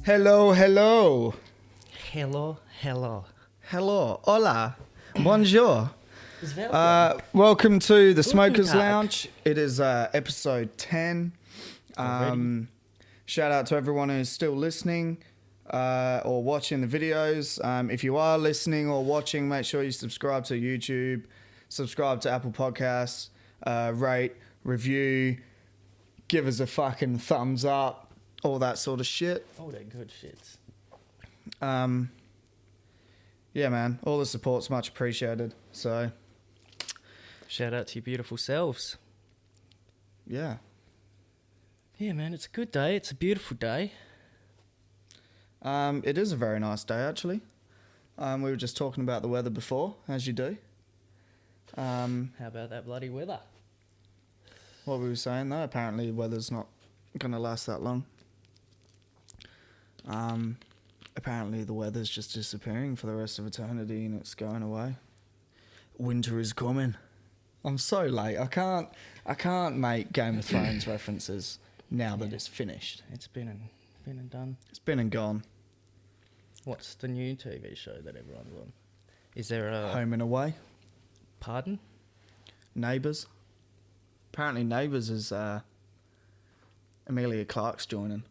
Hello, hello. Hello, hello. Hello, hola, bonjour. Welcome. Welcome to the Guten Smokers Tag. Lounge. It is episode 10. Already? Shout out to everyone who's still listening or watching the videos. If you are listening or watching, make sure you subscribe to YouTube, subscribe to Apple Podcasts, rate, review, give us a fucking thumbs up, all that sort of shit. Oh, they're good shits. Yeah, man, all the support's much appreciated. So, Shout out to your beautiful selves. yeah. Yeah, man, it's a good day. It's a beautiful day. It is a very nice day, actually. We were just talking about the weather before, as you do. How about that bloody weather? What we were saying, though, apparently the weather's not going to last that long. Apparently the weather's just disappearing for the rest of eternity and it's going away. Winter is coming. I'm so late. I can't make Game of Thrones references now that it's finished. It's been and done. It's been and gone. What's the new TV show that everyone's on? Is there a... Home and Away. Pardon? Neighbours. Apparently Neighbours is Emilia Clarke's joining.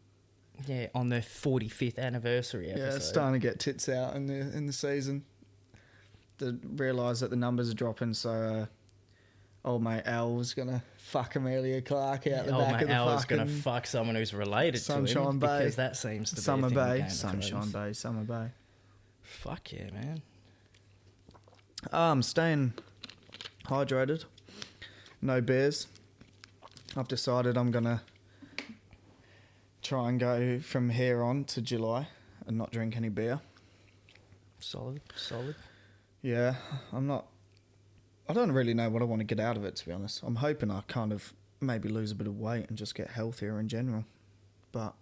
Yeah, on their 45th anniversary episode. Yeah, it's starting to get tits out in the season. They realise that the numbers are dropping, so old mate Al was gonna fuck Amelia Clarke out the Old back mate of the Al was fucking going to fuck someone who's related to Sunshine him. Bay. Because that seems to Summer be a thing Bay, in Game of Sunshine Thrones. Bay, Summer Bay. Fuck yeah, man. I'm staying hydrated. No beers. I've decided I'm gonna try and go from here on to July and not drink any beer. Solid. Yeah, I don't really know what I want to get out of it, to be honest. I'm hoping I kind of maybe lose a bit of weight and just get healthier in general. But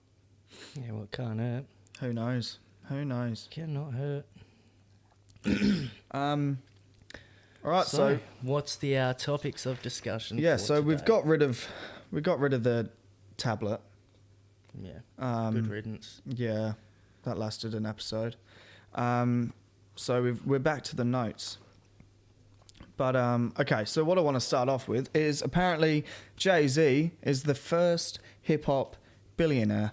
Yeah, well, it can't hurt. who knows? Who knows? Cannot hurt. All right, so what's the topics of discussion? yeah, for so today? we got rid of the tablet. Yeah, good riddance. Yeah, that lasted an episode. So we're back to the notes. But okay, so what I want to start off with is apparently Jay-Z is the first hip hop billionaire.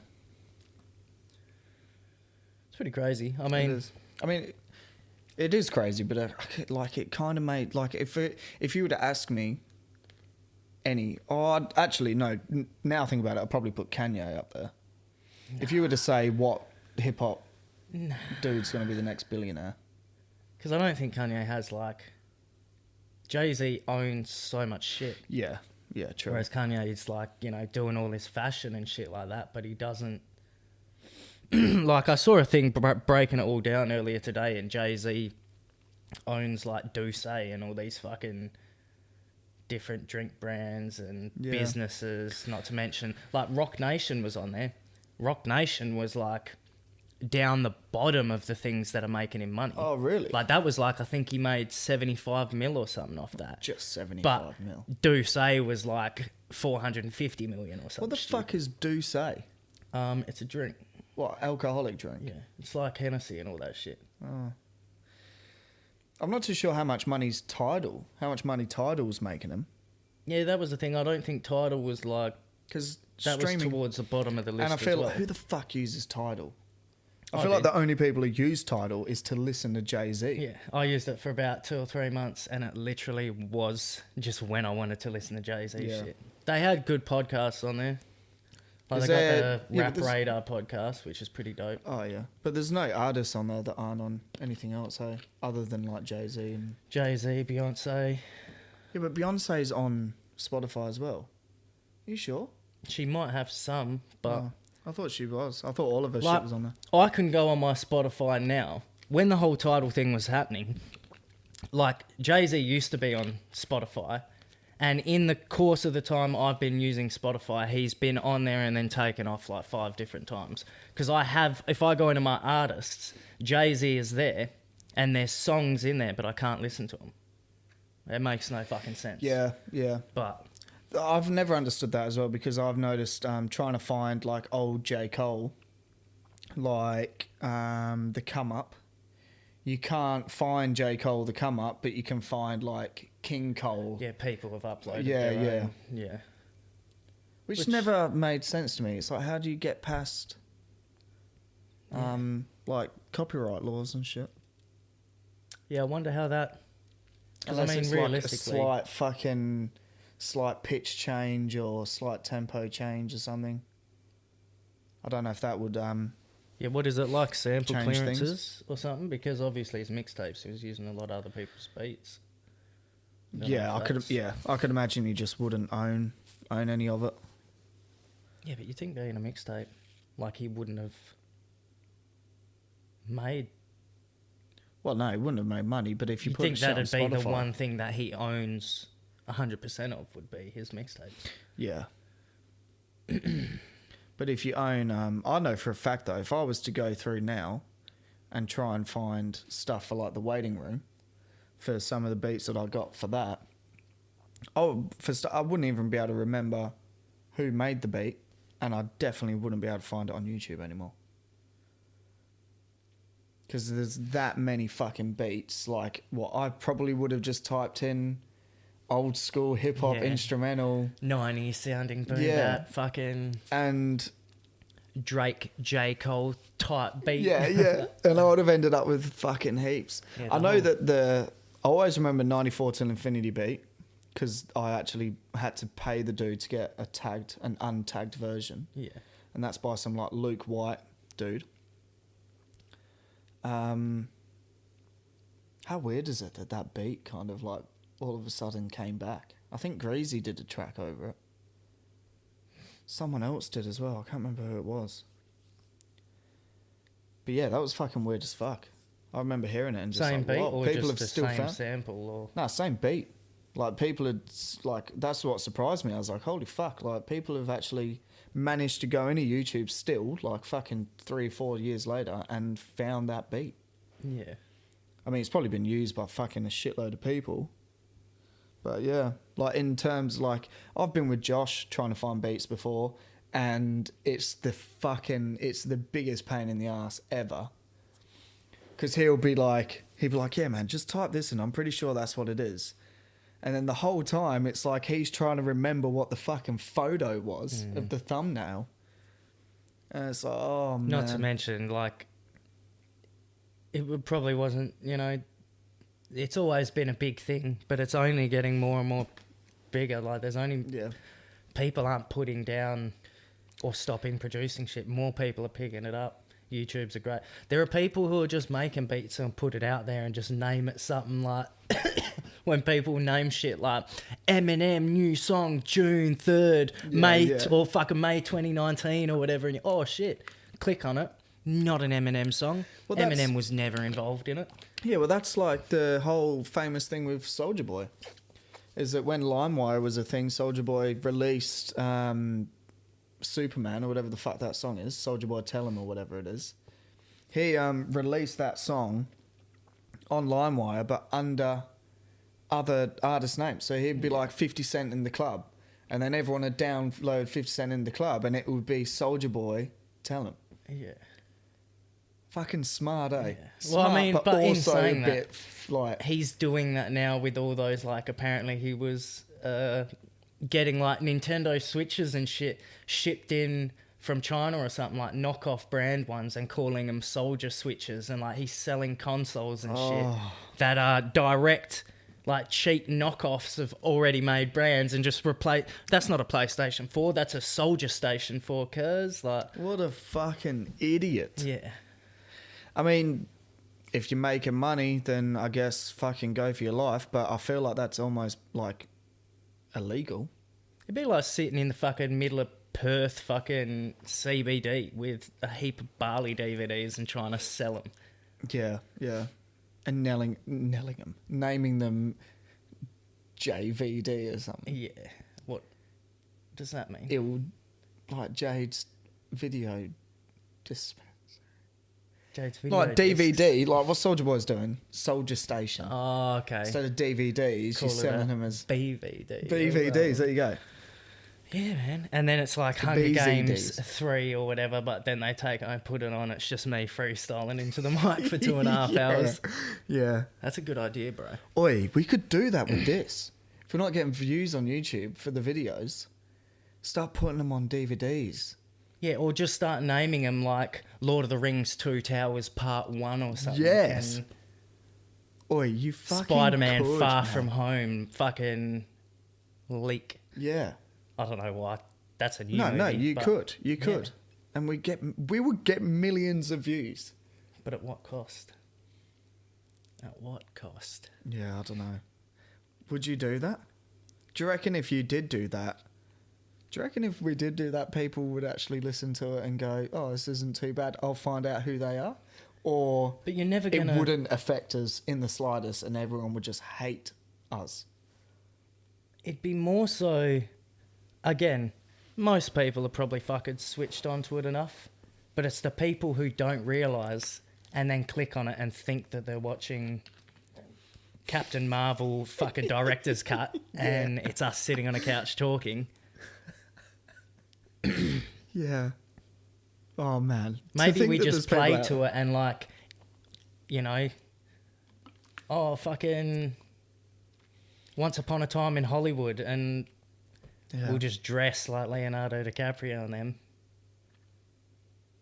It's pretty crazy. I mean, It is crazy, but it kind of made if you were to ask me now think about it, I'd probably put Kanye up there. If you were to say what hip hop dude's going to be the next billionaire, because I don't think Kanye has Jay-Z owns so much shit. yeah, true. Whereas Kanye is doing all this fashion and shit like that, but he doesn't. I saw a thing breaking it all down earlier today, and Jay-Z owns Douce and all these fucking different drink brands and businesses. Not to mention, Rock Nation was on there. Rock Nation was down the bottom of the things that are making him money. Oh, really? That was I think he made 75 mil or something off that. Just 75 but mil. Douce was 450 million or something. What the fuck is Douce? It's a drink. What, alcoholic drink? Yeah, it's like Hennessy and all that shit. Oh. I'm not too sure how much money Tidal's making him. Yeah, that was the thing. I don't think Tidal was Because that was towards the bottom of the list. And I feel as well. who the fuck uses Tidal? I I feel did. the only people who use Tidal is to listen to Jay-Z. Yeah, I used it for about 2 or 3 months, and it literally was just when I wanted to listen to Jay-Z shit. They had good podcasts on there. They got the Rap Radar podcast, which is pretty dope. Oh, yeah. But there's no artists on there that aren't on anything else, hey? Other than Jay-Z and... Jay-Z, Beyonce. Yeah, but Beyonce's on Spotify as well. Are you sure? She might have some, but... Oh, I thought she was. I thought all of her shit was on there. I can go on my Spotify now. When the whole Tidal thing was happening, Jay-Z used to be on Spotify, and in the course of the time I've been using Spotify, he's been on there and then taken off 5 different times. Because if I go into my artists, Jay-Z is there, and there's songs in there, but I can't listen to them. It makes no fucking sense. Yeah. But I've never understood that as well, because I've noticed trying to find old J. Cole, like the Come Up. You can't find J. Cole the Come Up, but you can find like King Cole. Yeah, people have uploaded Yeah, their yeah. own. Yeah. Which never made sense to me. It's like, how do you get past like copyright laws and shit? Yeah, I wonder how that... Because, I Unless mean, it's realistically... like a slight pitch change or slight tempo change or something. I don't know if that would... Yeah, what is it, like sample change clearances or something? Because obviously it's mixtapes, he was using a lot of other people's beats. Yeah, I could imagine he just wouldn't own any of it. Yeah, but you think being a mixtape, like he wouldn't have made... Well, no, he wouldn't have made money, but if you put think shit on that'd be the Spotify- one thing that he owns 100% of would be his mixtape. Yeah. But if you own... I know for a fact, though, if I was to go through now and try and find stuff for, like, the waiting room for some of the beats that I got for that, I wouldn't even be able to remember who made the beat, and I definitely wouldn't be able to find it on YouTube anymore. Because there's that many fucking beats. Like, what I probably would have just typed in old school hip hop instrumental. 90s sounding boom bap, fucking... And... Drake, J. Cole type beat. Yeah. And I would have ended up with fucking heaps. Yeah, I know that I always remember 94 Till Infinity beat, because I actually had to pay the dude to get an untagged version. Yeah. And that's by some, like, Luke White dude. How weird is it that beat kind of like all of a sudden came back? I think Greasy did a track over it. Someone else did as well. I can't remember who it was. But yeah, that was fucking weird as fuck. I remember hearing it and just Same like, beat what? or People just have the still same found... sample? Or... No, same beat. Like, people had, like, that's what surprised me. I was like, holy fuck, like, people have actually managed to go into YouTube still, like, fucking 3 or 4 years later, and found that beat. Yeah. I mean, it's probably been used by fucking a shitload of people. But yeah, like, in terms, like, I've been with Josh trying to find beats before, and it's the biggest pain in the ass ever. Because he'll be like, yeah, man, just type this in. I'm pretty sure that's what it is. And then the whole time, it's like he's trying to remember what the fucking photo was of the thumbnail. And it's like, oh, man. Not to mention, like, probably wasn't, it's always been a big thing, but it's only getting more and more bigger. Like, there's only... Yeah. People aren't putting down or stopping producing shit. More people are picking it up. YouTube's a great... There are people who are just making beats and put it out there and just name it something like... when people name shit like Eminem new song June 3rd, or fucking May 2019 or whatever, and you, oh shit, click on it. Not an Eminem song. Well, Eminem was never involved in it. Yeah, well, that's like the whole famous thing with Soulja Boy. Is that when LimeWire was a thing, Soulja Boy released Superman or whatever the fuck that song is, Soulja Boy Tell Him or whatever it is. He released that song on LimeWire, but under other artist names. So he'd be like 50 Cent in the club, and then everyone would download 50 Cent in the club, and it would be Soulja Boy Tell Him. Yeah. Fucking smart, eh? Yeah. Smart, well, I mean, but in saying that, like, he's doing that now with all those, like, apparently he was getting, like, Nintendo Switches and shit shipped in from China or something, like knockoff brand ones, and calling them Soldier Switches, and, like, he's selling consoles and shit that are direct, like, cheap knockoffs of already made brands, and just replace... That's not a PlayStation 4, that's a Soldier Station 4, cuz, like... What a fucking idiot. Yeah. I mean, if you're making money, then I guess fucking go for your life, but I feel like that's almost, like, illegal. It'd be like sitting in the fucking middle of Perth fucking CBD with a heap of Barley DVDs and trying to sell them. Yeah. And naming them JVD or something. Yeah. What does that mean? Like Jade's video dispenser. Jade's video like DVD, like what Soulja Boy's doing. Soldier Station. Oh, okay. Instead of DVDs, you're selling them as BVD. BVDs. There you go. Yeah, man. And then it's like The Hunger Games BZDs. 3 or whatever, but then they put it on. It's just me freestyling into the mic for 2.5 hours. Yeah. That's a good idea, bro. Oi, we could do that with this. If we're not getting views on YouTube for the videos, start putting them on DVDs. Yeah, or just start naming them like Lord of the Rings 2 Towers Part 1 or something. Yes. And Oi, you fucking Spider-Man could, Far man. From Home fucking leak. Yeah. I don't know why. That's a new No, movie. you but- could. You yeah. could. And we would get millions of views. But at what cost? At what cost? Yeah, I don't know. Would you do that? Do you reckon if you did do that, do you reckon if we did do that, people would actually listen to it and go, oh, this isn't too bad, I'll find out who they are? Or But you're never it going to... wouldn't affect us in the slightest and everyone would just hate us? It'd be more so... Again, most people are probably fucking switched onto it enough. But it's the people who don't realise and then click on it and think that they're watching Captain Marvel fucking director's cut and it's us sitting on a couch talking. Yeah. Oh, man. To Maybe think we that just there's people play out to it and like, you know, oh, fucking Once Upon a Time in Hollywood and Yeah. we'll just dress like Leonardo DiCaprio and them.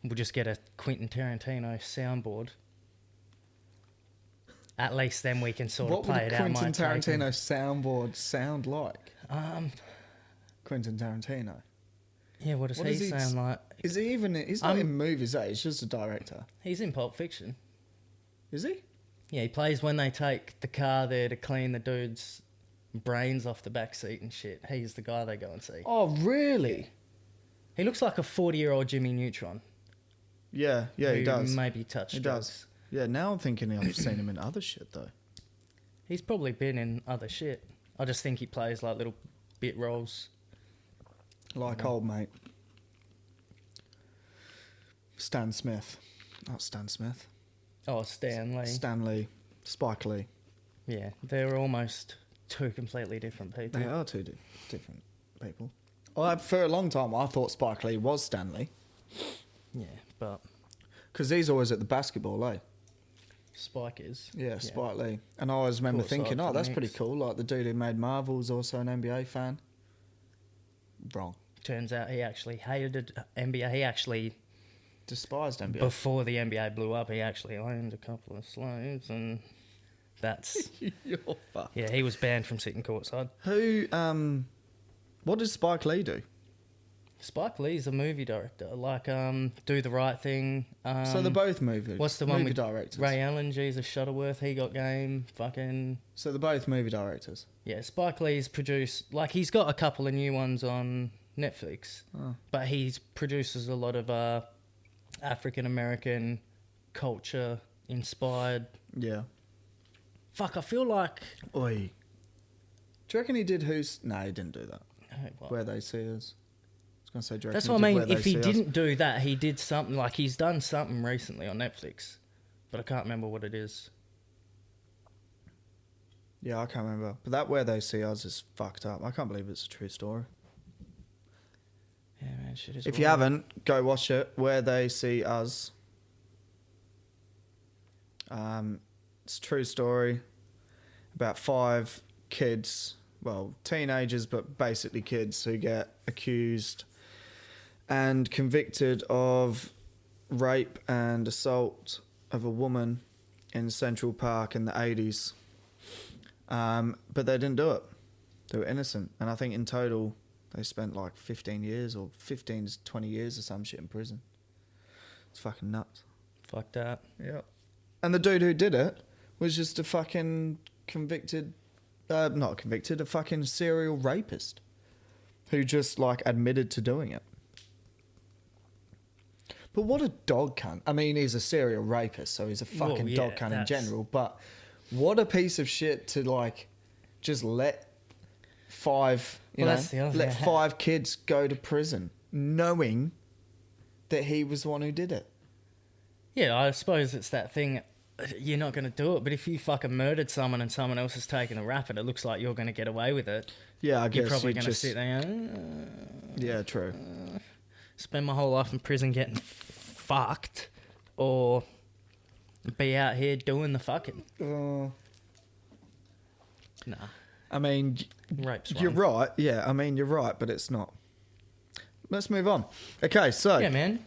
We'll just get a Quentin Tarantino soundboard. At least then we can sort What of play would it a out. Quentin Tarantino soundboard sound like? Um, Quentin Tarantino. yeah, what does What he does he sound like? Is he even... He's not in movies, eh? He's just a director. He's in Pulp Fiction. Is he? Yeah, he plays when they take the car there to clean the dude's brains off the back seat and shit. He's the guy they go and see. Oh, really? He looks like a 40-year-old Jimmy Neutron. Yeah, yeah, he who does. Maybe touched He drugs. does. Yeah, now I'm thinking I've seen him in other shit, though. He's probably been in other shit. I just think he plays like little bit roles. Like old mate. Stan Smith. Not Stan Smith. Oh, Stan Lee. Stan Lee. Spike Lee. Yeah, they're almost two completely different people. They are two different people. Well, for a long time, I thought Spike Lee was Stan Lee. Yeah, but Because he's always at the basketball, eh? Spike is. Yeah, Spike Lee. And I always remember Course, thinking, like oh, that's the pretty Knicks. cool. Like the dude who made Marvel's also an NBA fan. Wrong. Turns out he actually hated NBA. He actually, Despised NBA. before the NBA blew up, he actually owned a couple of slaves, and that's You're fucked. yeah. He was banned from sitting courtside. Who, what did Spike Lee do? Spike Lee's a movie director. Like, Do the Right Thing. So they're both movies. What's the one movie with directors? Ray Allen, Jesus Shuttleworth? He got game. Fucking So they're both movie directors. yeah. Spike Lee's produced like he's got a couple of new ones on Netflix, Oh. but he produces a lot of African American culture inspired. Yeah. Fuck, I feel like Oi. Do you reckon he did Who's... No, he didn't do that. what? Where They See Us. I was going to say, do you That's reckon what I he mean. did Where If They he See Us? didn't do that, he did something like he's done something recently on Netflix, but I can't remember what it is. Yeah, I can't remember. But that Where They See Us is fucked up. I can't believe it's a true story. Yeah, man, shit is. If you wild. haven't, go watch it. Where They See Us. It's a true story about 5 kids, well, teenagers, but basically kids who get accused and convicted of rape and assault of a woman in Central Park in the 80s. But they didn't do it. They were innocent. And I think in total they spent like 15 years or 15 to 20 years or some shit in prison. It's fucking nuts. Fuck that. Yeah. And the dude who did it was just a fucking convicted, not convicted, a fucking serial rapist who just like admitted to doing it. But what a dog cunt. I mean, he's a serial rapist, so he's a Well, fucking yeah, dog cunt in that's- general. But what a piece of shit to like just let 5, Well, that's the other let thing. 5 kids go to prison knowing that he was the one who did it. Yeah, I suppose it's that thing. you're not going to do it. But if you fucking murdered someone and someone else is taking a rap and it looks like you're going to get away with it, Yeah, I guess you're probably going to sit there Yeah, true. spend my whole life in prison getting fucked, or be out here doing the fucking. Nah. I mean, Rape's you're wrong. right. Yeah, I mean, you're right, but it's not. Let's move on. Okay, so... Yeah, man.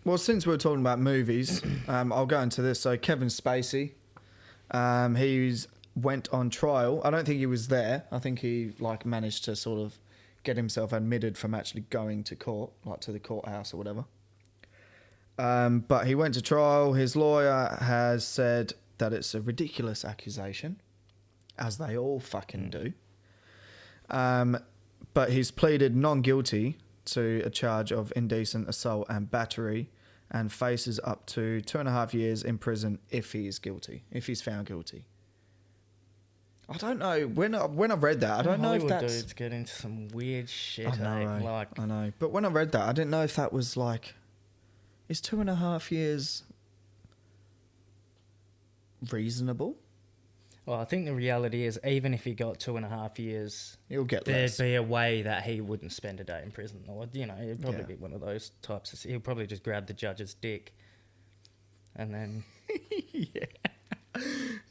Well, since we're talking about movies, I'll go into this. So Kevin Spacey, he went on trial. I don't think he was there. I think he managed to sort of get himself admitted from actually going to court, like to the courthouse or whatever. But he went to trial. His lawyer has said that it's a ridiculous accusation, as they all fucking do. But he's pleaded non-guilty to a charge of indecent assault and battery, and faces up to 2.5 years in prison if he is guilty, if he's found guilty. I don't know, when I read that, I don't know if Hollywood that's... dudes get into some weird shit. I know, I know. But when I read that, I didn't know if that was is 2.5 years reasonable? Well, I think the reality is, even if he got 2.5 years, He'll get there'd less. be a way that he wouldn't spend a day in prison. Or, it'd probably be one of those types. He'll probably just grab the judge's dick. And then...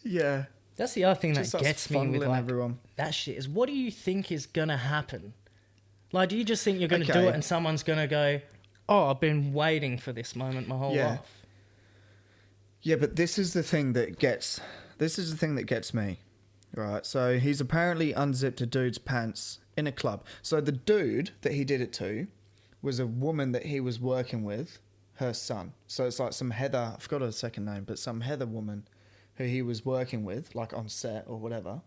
Yeah. That's the other thing Just that us gets me with funneling everyone. that shit, is what do you think is going to happen? Like, do you just think you're going to do Okay. it and someone's going to go, oh, I've been waiting for this moment my whole life? Yeah, but this is the thing that gets me, right? So he's apparently unzipped a dude's pants in a club. So the dude that he did it to was a woman that he was working with, her son. So it's like some Heather, I forgot her second name, but some Heather woman who he was working with, like on set or whatever.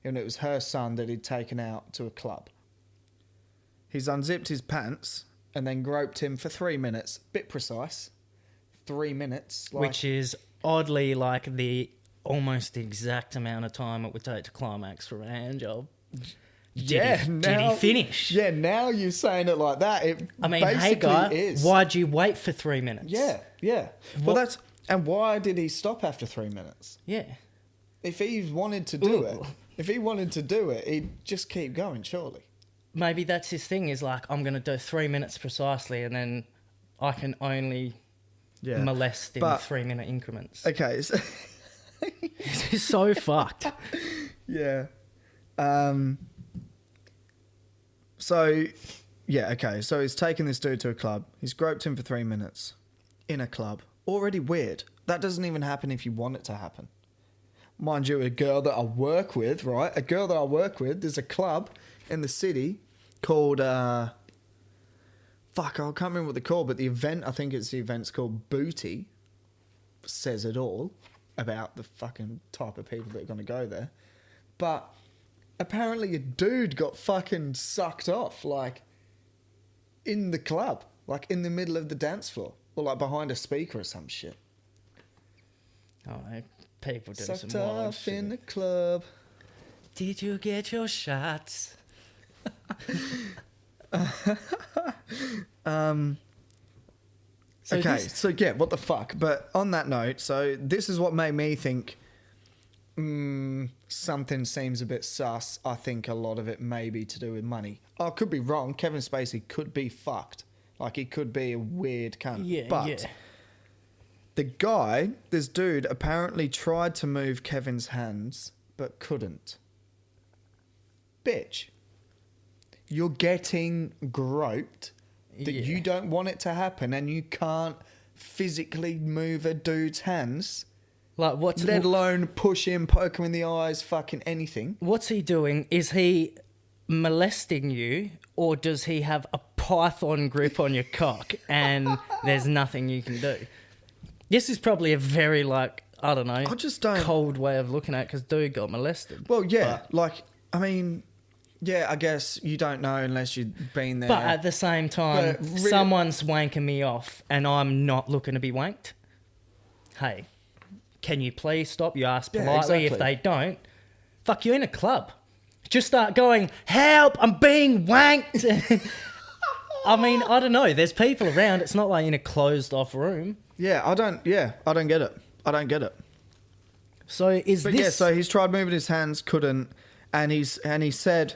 And it was her son that he'd taken out to a club. He's unzipped his pants and then groped him for 3 minutes. Bit precise. 3 minutes. Which is oddly like the almost exact amount of time it would take to climax for a hand job. Did he finish? Yeah, now you're saying it like that. It I mean, basically hey guy, is. why'd you wait for 3 minutes? Yeah. Well, and why did he stop after 3 minutes? Yeah. If he wanted to do it, he'd just keep going, surely. Maybe that's his thing, is like, I'm going to do 3 minutes precisely and then I can only molest in 3 minute increments. Okay. So This is so fucked. Yeah. So he's taken this dude to a club. He's groped him for 3 minutes in a club. Already weird. That doesn't even happen if you want it to happen. Mind you, a girl that I work with, right? There's a club in the city called, I can't remember what they're called, but the event's called Booty. Says it all about the fucking type of people that are going to go there. But apparently a dude got fucking sucked off, in the club, in the middle of the dance floor, or behind a speaker or some shit. Oh, people do Sucked some wild off shit. in the club. Did you get your shots? What the fuck? But on that note, so this is what made me think something seems a bit sus. I think a lot of it may be to do with money. I could be wrong. Kevin Spacey could be fucked. He could be a weird cunt. Yeah, but this dude apparently tried to move Kevin's hands, but couldn't. Bitch. You're getting groped that you don't want it to happen, and you can't physically move a dude's hands, let alone push him, poke him in the eyes, fucking anything. What's he doing? Is he molesting you, or does he have a python grip on your cock and there's nothing you can do? This is probably a very, I don't know, I just don't... cold way of looking at it, because dude got molested. Well, yeah, I guess you don't know unless you've been there. But at the same time, someone's wanking me off and I'm not looking to be wanked. Hey, can you please stop? You ask politely. Exactly. If they don't, fuck, you're in a club. Just start going, help, I'm being wanked. I mean, I don't know. There's people around. It's not like in a closed off room. Yeah, I don't get it. I don't get it. So so he's tried moving his hands, couldn't, and he said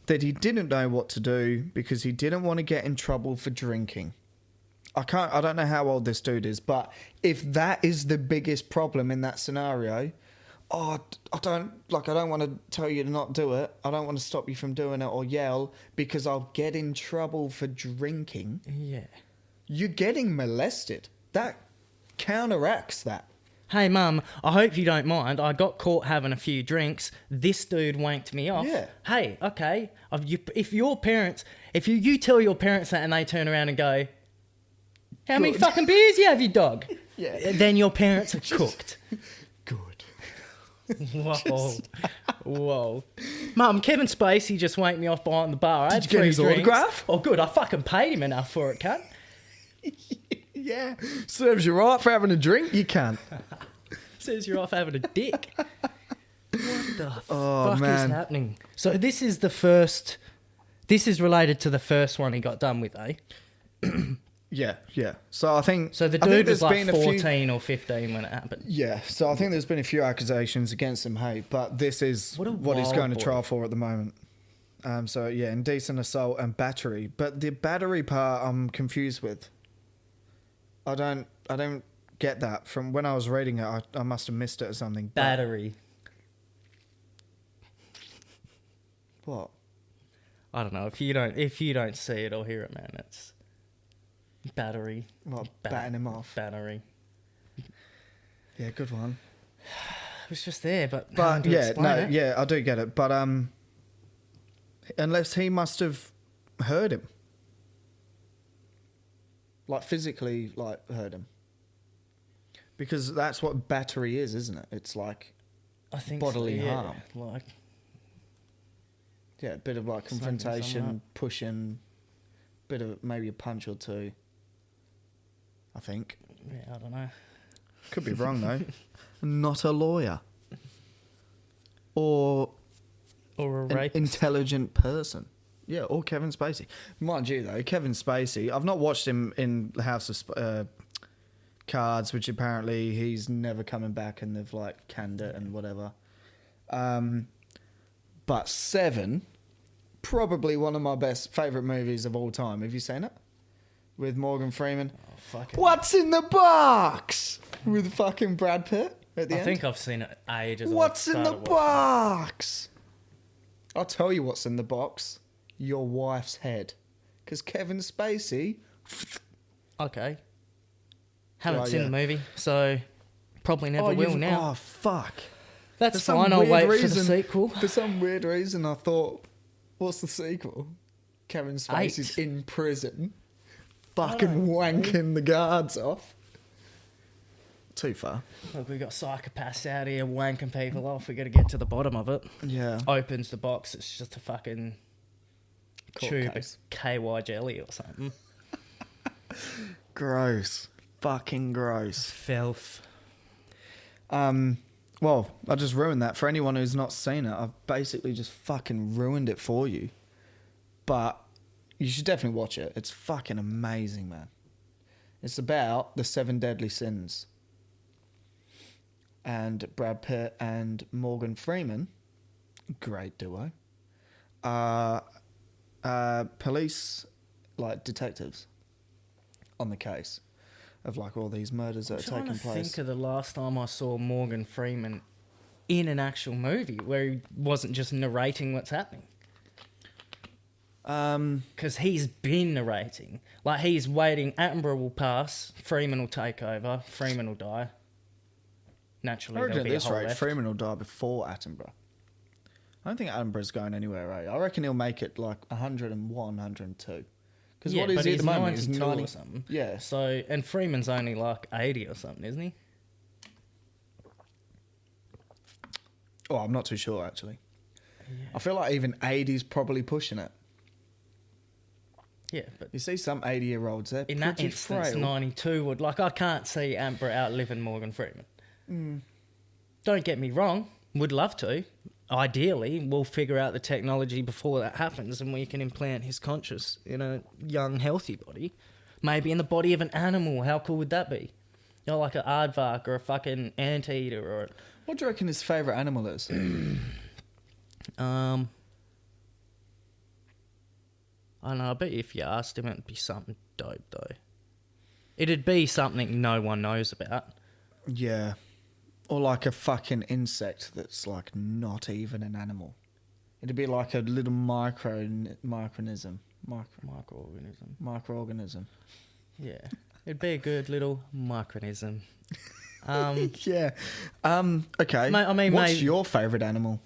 that he didn't know what to do because he didn't want to get in trouble for drinking. I don't know how old this dude is, but if that is the biggest problem in that scenario, I don't want to tell you to not do it. I don't want to stop you from doing it or yell because I'll get in trouble for drinking. Yeah. You're getting molested. That counteracts that. Hey, Mum, I hope you don't mind. I got caught having a few drinks. This dude wanked me off. Yeah. Hey, okay. If you tell your parents that and they turn around and go, how many fucking beers you have, you dog? Yeah. Then your parents are cooked. Good. Whoa. Mum, Kevin Spacey just wanked me off behind the bar. Did you get his autograph? Oh, good. I fucking paid him enough for it, cunt. Yeah. Serves you right for having a drink, you can't. Says you're off having a dick. What the Oh, fuck man. is happening? So this is related to the first one he got done with, eh? Yeah. So I think... So the I think dude was there's like been a few- 14 or 15 when it happened. Yeah, so I think there's been a few accusations against him, hey, but this is What a what he's wild going to boy. trial for at the moment. So yeah, indecent assault and battery. But the battery part I'm confused with. I don't get that. From when I was reading it, I must have missed it or something. But- Battery. What? I don't know. If you don't see it or hear it, man, it's battery. What, batting him off? Battery. Yeah, good one. It was just there, but I do get it. But unless he must have heard him. Like physically, heard him. Because that's what battery is, isn't it? It's like I think bodily so, yeah. harm. Like, yeah, a bit of like Something confrontation, pushing, bit of maybe a punch or two. I think. yeah, I don't know. Could be wrong though. Not a lawyer. Or Or a an rapist. intelligent person. Yeah, or Kevin Spacey. Mind you, though, Kevin Spacey, I've not watched him in the House of Cards, which apparently he's never coming back and they've, canned it and whatever. But Seven, probably one of my favourite movies of all time. Have you seen it? With Morgan Freeman. Oh, fuck it. What's in the box? With fucking Brad Pitt at the I end. think I've seen it ages. What's in the started watching box? I'll tell you what's in the box. Your wife's head. Because Kevin Spacey... it. Okay. Haven't Oh, seen yeah. the movie, so probably never will now. Oh, fuck. That's For some fine. I'll weird wait for reason- the sequel. For some weird reason, I thought, what's the sequel? Kevin Spacey's 8. in prison, fucking wanking the guards off. Too far. Look, we got psychopaths out here wanking people off. We got to get to the bottom of it. Yeah. Opens the box. It's just a fucking Court tube case. of KY jelly or something. Gross. Fucking gross. Filth. Well, I just ruined that. For anyone who's not seen it, I've basically just fucking ruined it for you. But you should definitely watch it. It's fucking amazing, man. It's about the 7 deadly sins. And Brad Pitt and Morgan Freeman, great duo, police, detectives on the case of all these murders that are I'm taking trying to place. think of the last time I saw Morgan Freeman in an actual movie where he wasn't just narrating what's happening. Because he's been narrating. He's waiting. Attenborough will pass. Freeman will take over. Freeman will die. Naturally, I reckon there'll at be a this whole rate, left. Freeman will die before Attenborough. I don't think Attenborough's going anywhere, right? I reckon he'll make it 101, 102. Because Yeah, what is but he at he's the moment? He's 92 90 or something. Yeah. So, and Freeman's only 80 or something, isn't he? Oh, I'm not too sure, actually. Yeah. I feel like even 80's probably pushing it. Yeah, but You see some 80-year-olds, they're in that pretty instance, frail. 92 would... I can't see Attenborough outliving Morgan Freeman. Don't get me wrong. Would love to. ideally, we'll figure out the technology before that happens and we can implant his conscious in a young, healthy body. Maybe in the body of an animal. How cool would that be? You know, like an aardvark or a fucking anteater or... What do you reckon his favourite animal is? I don't know, I bet if you asked him it'd be something dope though. It'd be something no one knows about. Yeah. Or like a fucking insect that's like not even an animal. It'd be like a little microorganism. Microorganism. Yeah. It'd be a good little micronism. Yeah. Okay. I mean, what's your favourite animal?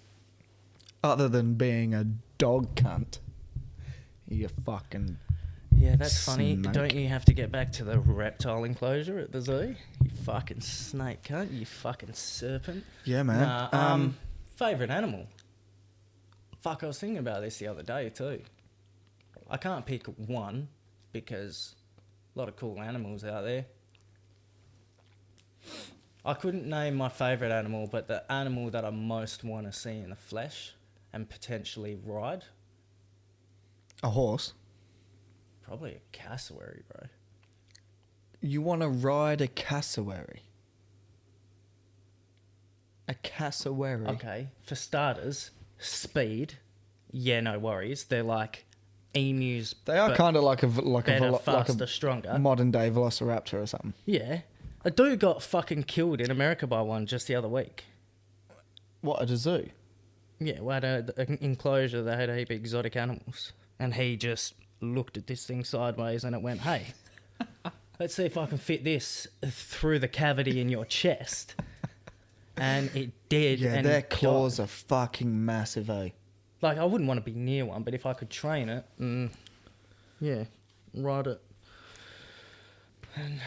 Other than being a dog cunt. You fucking... Yeah, that's funny. snake. Don't you have to get back to the reptile enclosure at the zoo? You fucking snake cunt. You fucking serpent. Yeah, man. Nah, favourite animal? Fuck, I was thinking about this the other day too. I can't pick one because a lot of cool animals out there. I couldn't name my favourite animal, but the animal that I most want to see in the flesh and potentially ride, A horse? probably a cassowary, bro. You want to ride a cassowary? A cassowary? Okay, for starters, speed. Yeah, no worries. They're like emus. They are but kind of better, like faster, a stronger. modern day velociraptor or something. Yeah. A dude got fucking killed in America by one just the other week. What, at a zoo? Yeah, we had an enclosure that had a heap of exotic animals. And he just looked at this thing sideways and it went, hey, let's see if I can fit this through the cavity in your chest. And it did. Yeah, and their it claws died. are fucking massive, eh? Like, I wouldn't want to be near one, but if I could train it, yeah, ride it. And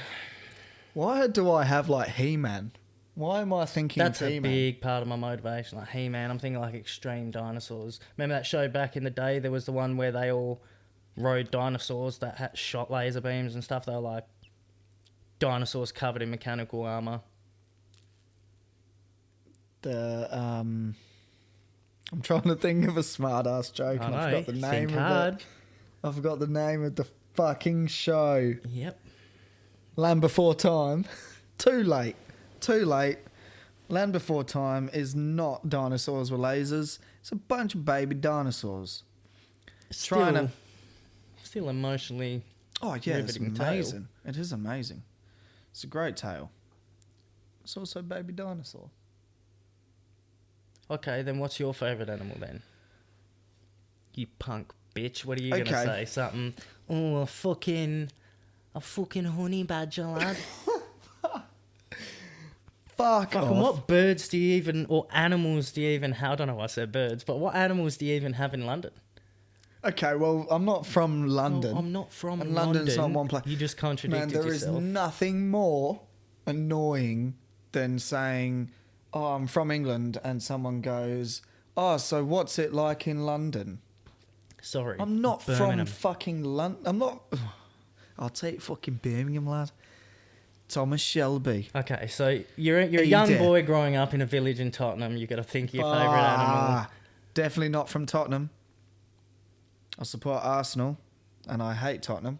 Why do I have like He-Man? Why am I thinking that's of a He-Man? big part of my motivation. Like, hey, man, I'm thinking like extreme dinosaurs. Remember that show back in the day? There was the one where they all rode dinosaurs that had shot laser beams and stuff. They were like dinosaurs covered in mechanical armor. I'm trying to think of a smart ass joke and I forgot the name think of hard. it. I forgot the name of the fucking show. Yep. Land Before Time. Too late. Land Before Time is not dinosaurs with lasers. It's a bunch of baby dinosaurs. Still emotionally. Oh yeah, it's riveting tale. amazing. It is amazing. It's a great tale. It's also a baby dinosaur. Okay, then what's your favourite animal then? You punk bitch. What are you Okay. gonna say? Something? Oh, a fucking honey badger, lad. Fuck Fucking off. what birds do you even, or animals do you even have? I don't know why I said birds, but what animals do you even have in London? Okay, well, I'm not from London. Well, I'm not from And London. London's not one place. You just Man, contradicted there is yourself. nothing more annoying than saying, oh, I'm from England, and someone goes, oh, so what's it like in London? Sorry. I'm not Birmingham. from fucking London. I'm not... I'll take fucking Birmingham, lad. Thomas Shelby. Okay, so you're a young Edith. boy growing up in a village in Tottenham. You got to think of your favourite animal. Definitely not from Tottenham. I support Arsenal, and I hate Tottenham.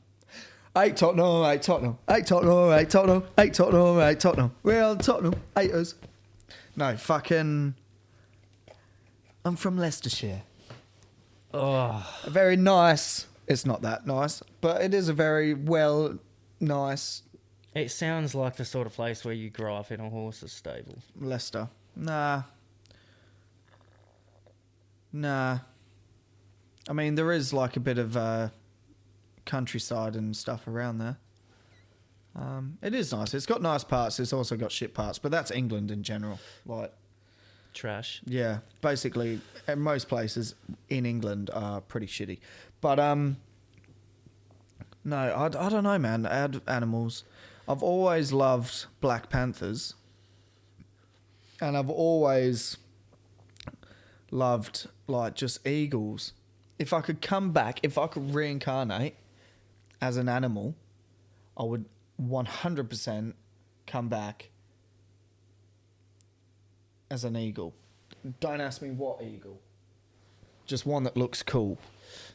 Hate Tottenham, hate Tottenham, hate Tottenham, hate Tottenham, hate Tottenham, hate Tottenham. We're all Tottenham haters. No, fucking... I'm from Leicestershire. Oh, Very nice. It's not that nice, but it is a very nice it sounds like the sort of place where you grow up in a horse's stable. Leicester. Nah. I mean, there is like a bit of countryside and stuff around there. It is nice. It's got nice parts. It's also got shit parts, but that's England in general. Like, Trash. yeah, basically, most places in England are pretty shitty. But no, I don't know, man. Animals. I've always loved Black Panthers, and I've always loved like just eagles. If I could come back, if I could reincarnate as an animal, I would 100% come back as an eagle. Don't ask me what eagle. Just one that looks cool.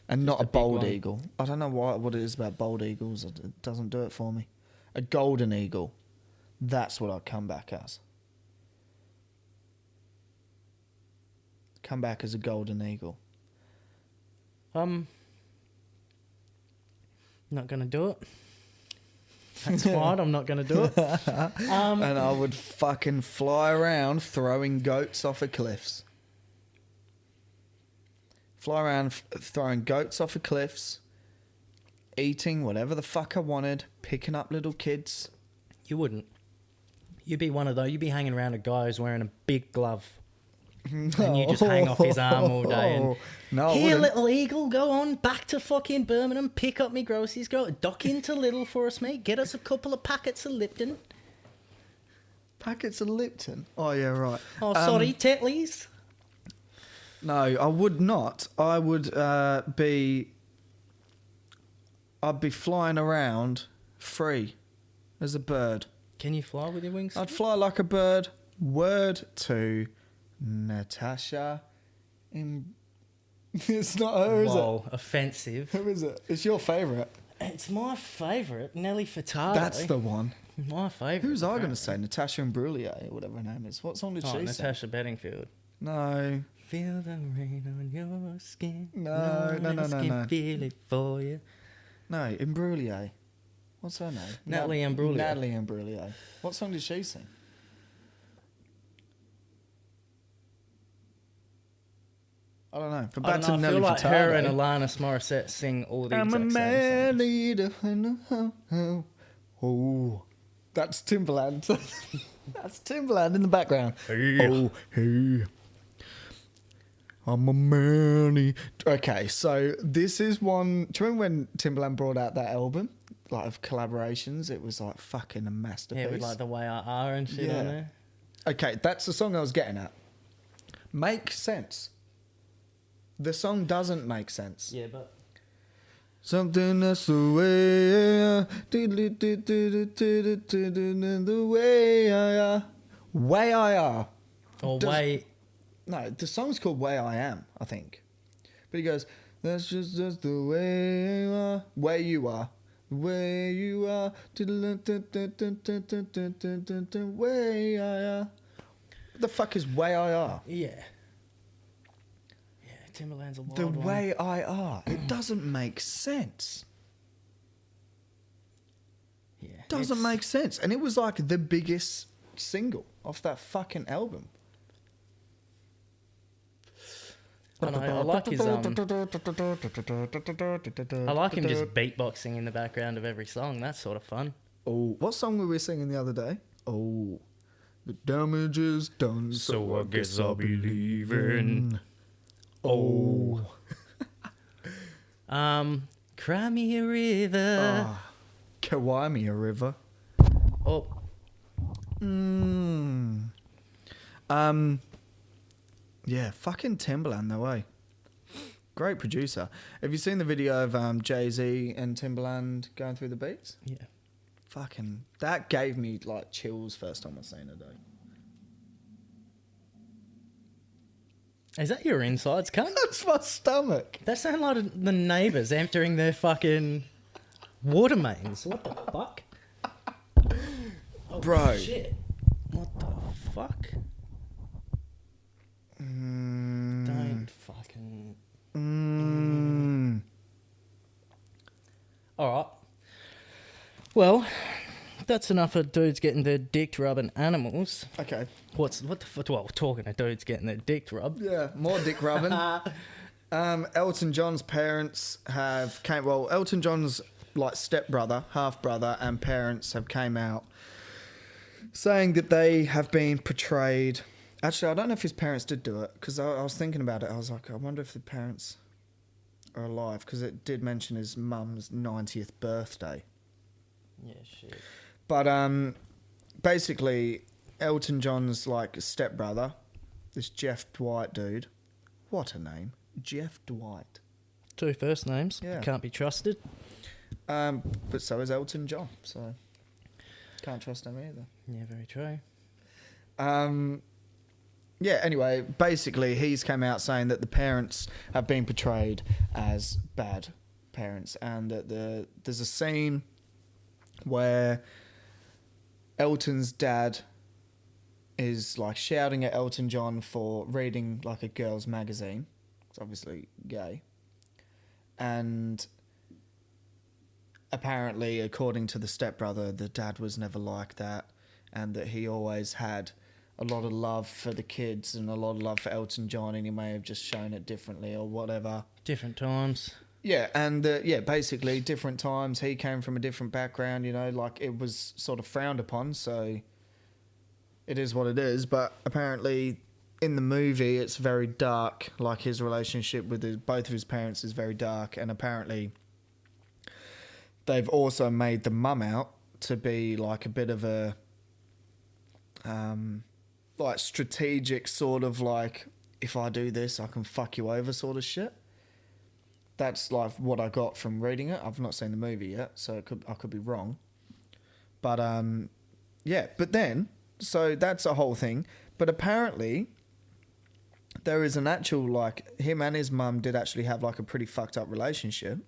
And not a a big bald one. eagle. I don't know what it is about bald eagles. It doesn't do it for me. A golden eagle. That's what I'd come back as. Come back as a golden eagle. Not gonna do it. That's fine. I'm not gonna do it. And I would fucking fly around throwing goats off of cliffs. Fly around throwing goats off of cliffs. Eating whatever the fuck I wanted. Picking up little kids. You wouldn't. You'd be one of those. You'd be hanging around a guy who's wearing a big glove. And you just hang off his arm all day. And, No, I here, wouldn't. little eagle, go on back to fucking Birmingham, pick up me groceries, go dock into Lidl for us, mate. Get us a couple of packets of Lipton. Packets of Lipton? Oh, yeah, right. Oh, sorry, Tetley's. No, I would not. I would I'd be flying around free as a bird. Can you fly with your wings? I'd fly like a bird. Word to Natasha. It's not her, is Whoa, offensive. it? Who is it? It's your favourite. It's my favourite, Nelly Furtado. That's the one. My favourite. Who's I going to apparently. say? Natasha Imbruglia or whatever her name is. What song did Oh, she sing? Natasha Bedingfield. No. Feel the rain on your skin. No, one no, else no, can no. feel it for you. No, Imbruglia. What's her name? Natalie Imbruglia. Natalie Imbruglia. What song did she sing? I don't know. But I back don't know, to I Nelly feel like Furtado. her and Alanis Morissette sing all the I'm a exact man same songs. leader. Oh, that's Timberland. That's Timberland in the background. Oh, hey. I'm a man. Okay, so this is one. Do you remember when Timberland brought out that album? Like of collaborations, it was like fucking a masterpiece. Yeah, with like the way I are and shit Yeah. on there. Okay, that's the song I was getting at. Makes sense. The song doesn't make sense. Yeah, but Something that's the way the way I are. Way I are. or Does- way. No, the song's called Way I Am, I think. But he goes, that's just the way you are. Where you are. Where you are. Way I are. What the fuck is Way I Are? Yeah. Yeah, Timberland's a wild The one. way I are. It doesn't make sense. Yeah, Doesn't it's- make sense. And it was like the biggest single off that fucking album. I know, I like his I like him just beatboxing in the background of every song. That's sort of fun. Oh, what song were we singing the other day? Oh, the damage is done, so I guess I'll be leaving. Oh, Cry me a river. ah, Kawaii River. Oh, Yeah, fucking Timberland, no way. Great producer. Have you seen the video of Jay-Z and Timberland going through the beats? yeah. Fucking, that gave me like chills first time I seen it though. Is that your insides, cunt? That's my stomach. That sound like the neighbours emptying their fucking water mains. What the fuck? Oh, Bro. shit. What the fuck? Don't fucking... Alright. Well, that's enough of dudes getting their dick rubbing animals. Okay. What the fuck? Well, talking to dudes getting their dick rubbed. Yeah, more dick rubbing. Elton John's parents Elton John's like stepbrother, half brother, and parents have came out saying that they have been portrayed. Actually, I don't know if his parents did do it because I was thinking about it. I was like, I wonder if the parents are alive because it did mention his mum's 90th birthday. Yeah, shit. But basically, Elton John's like stepbrother, this Jeff Dwight dude. What a name, Jeff Dwight. 2 first names. Yeah. Can't be trusted. But so is Elton John, so can't trust him either. Yeah, very true. yeah, anyway, basically he's come out saying that the parents have been portrayed as bad parents, and that there's a scene where Elton's dad is like shouting at Elton John for reading like a girl's magazine. It's obviously gay. And apparently, according to the stepbrother, the dad was never like that, and that he always had a lot of love for the kids and a lot of love for Elton John, and he may have just shown it differently or whatever. Different times. Yeah, and basically different times. He came from a different background, you know, like it was sort of frowned upon, so it is what it is. But apparently in the movie it's very dark, like his relationship with both of his parents is very dark, and apparently they've also made the mum out to be like a bit of a like strategic sort of like, if I do this I can fuck you over sort of shit. That's like what I got from reading it. I've not seen the movie yet, so I could be wrong. But yeah, but then, so that's a whole thing. But apparently there is an actual, like, him and his mum did actually have like a pretty fucked up relationship,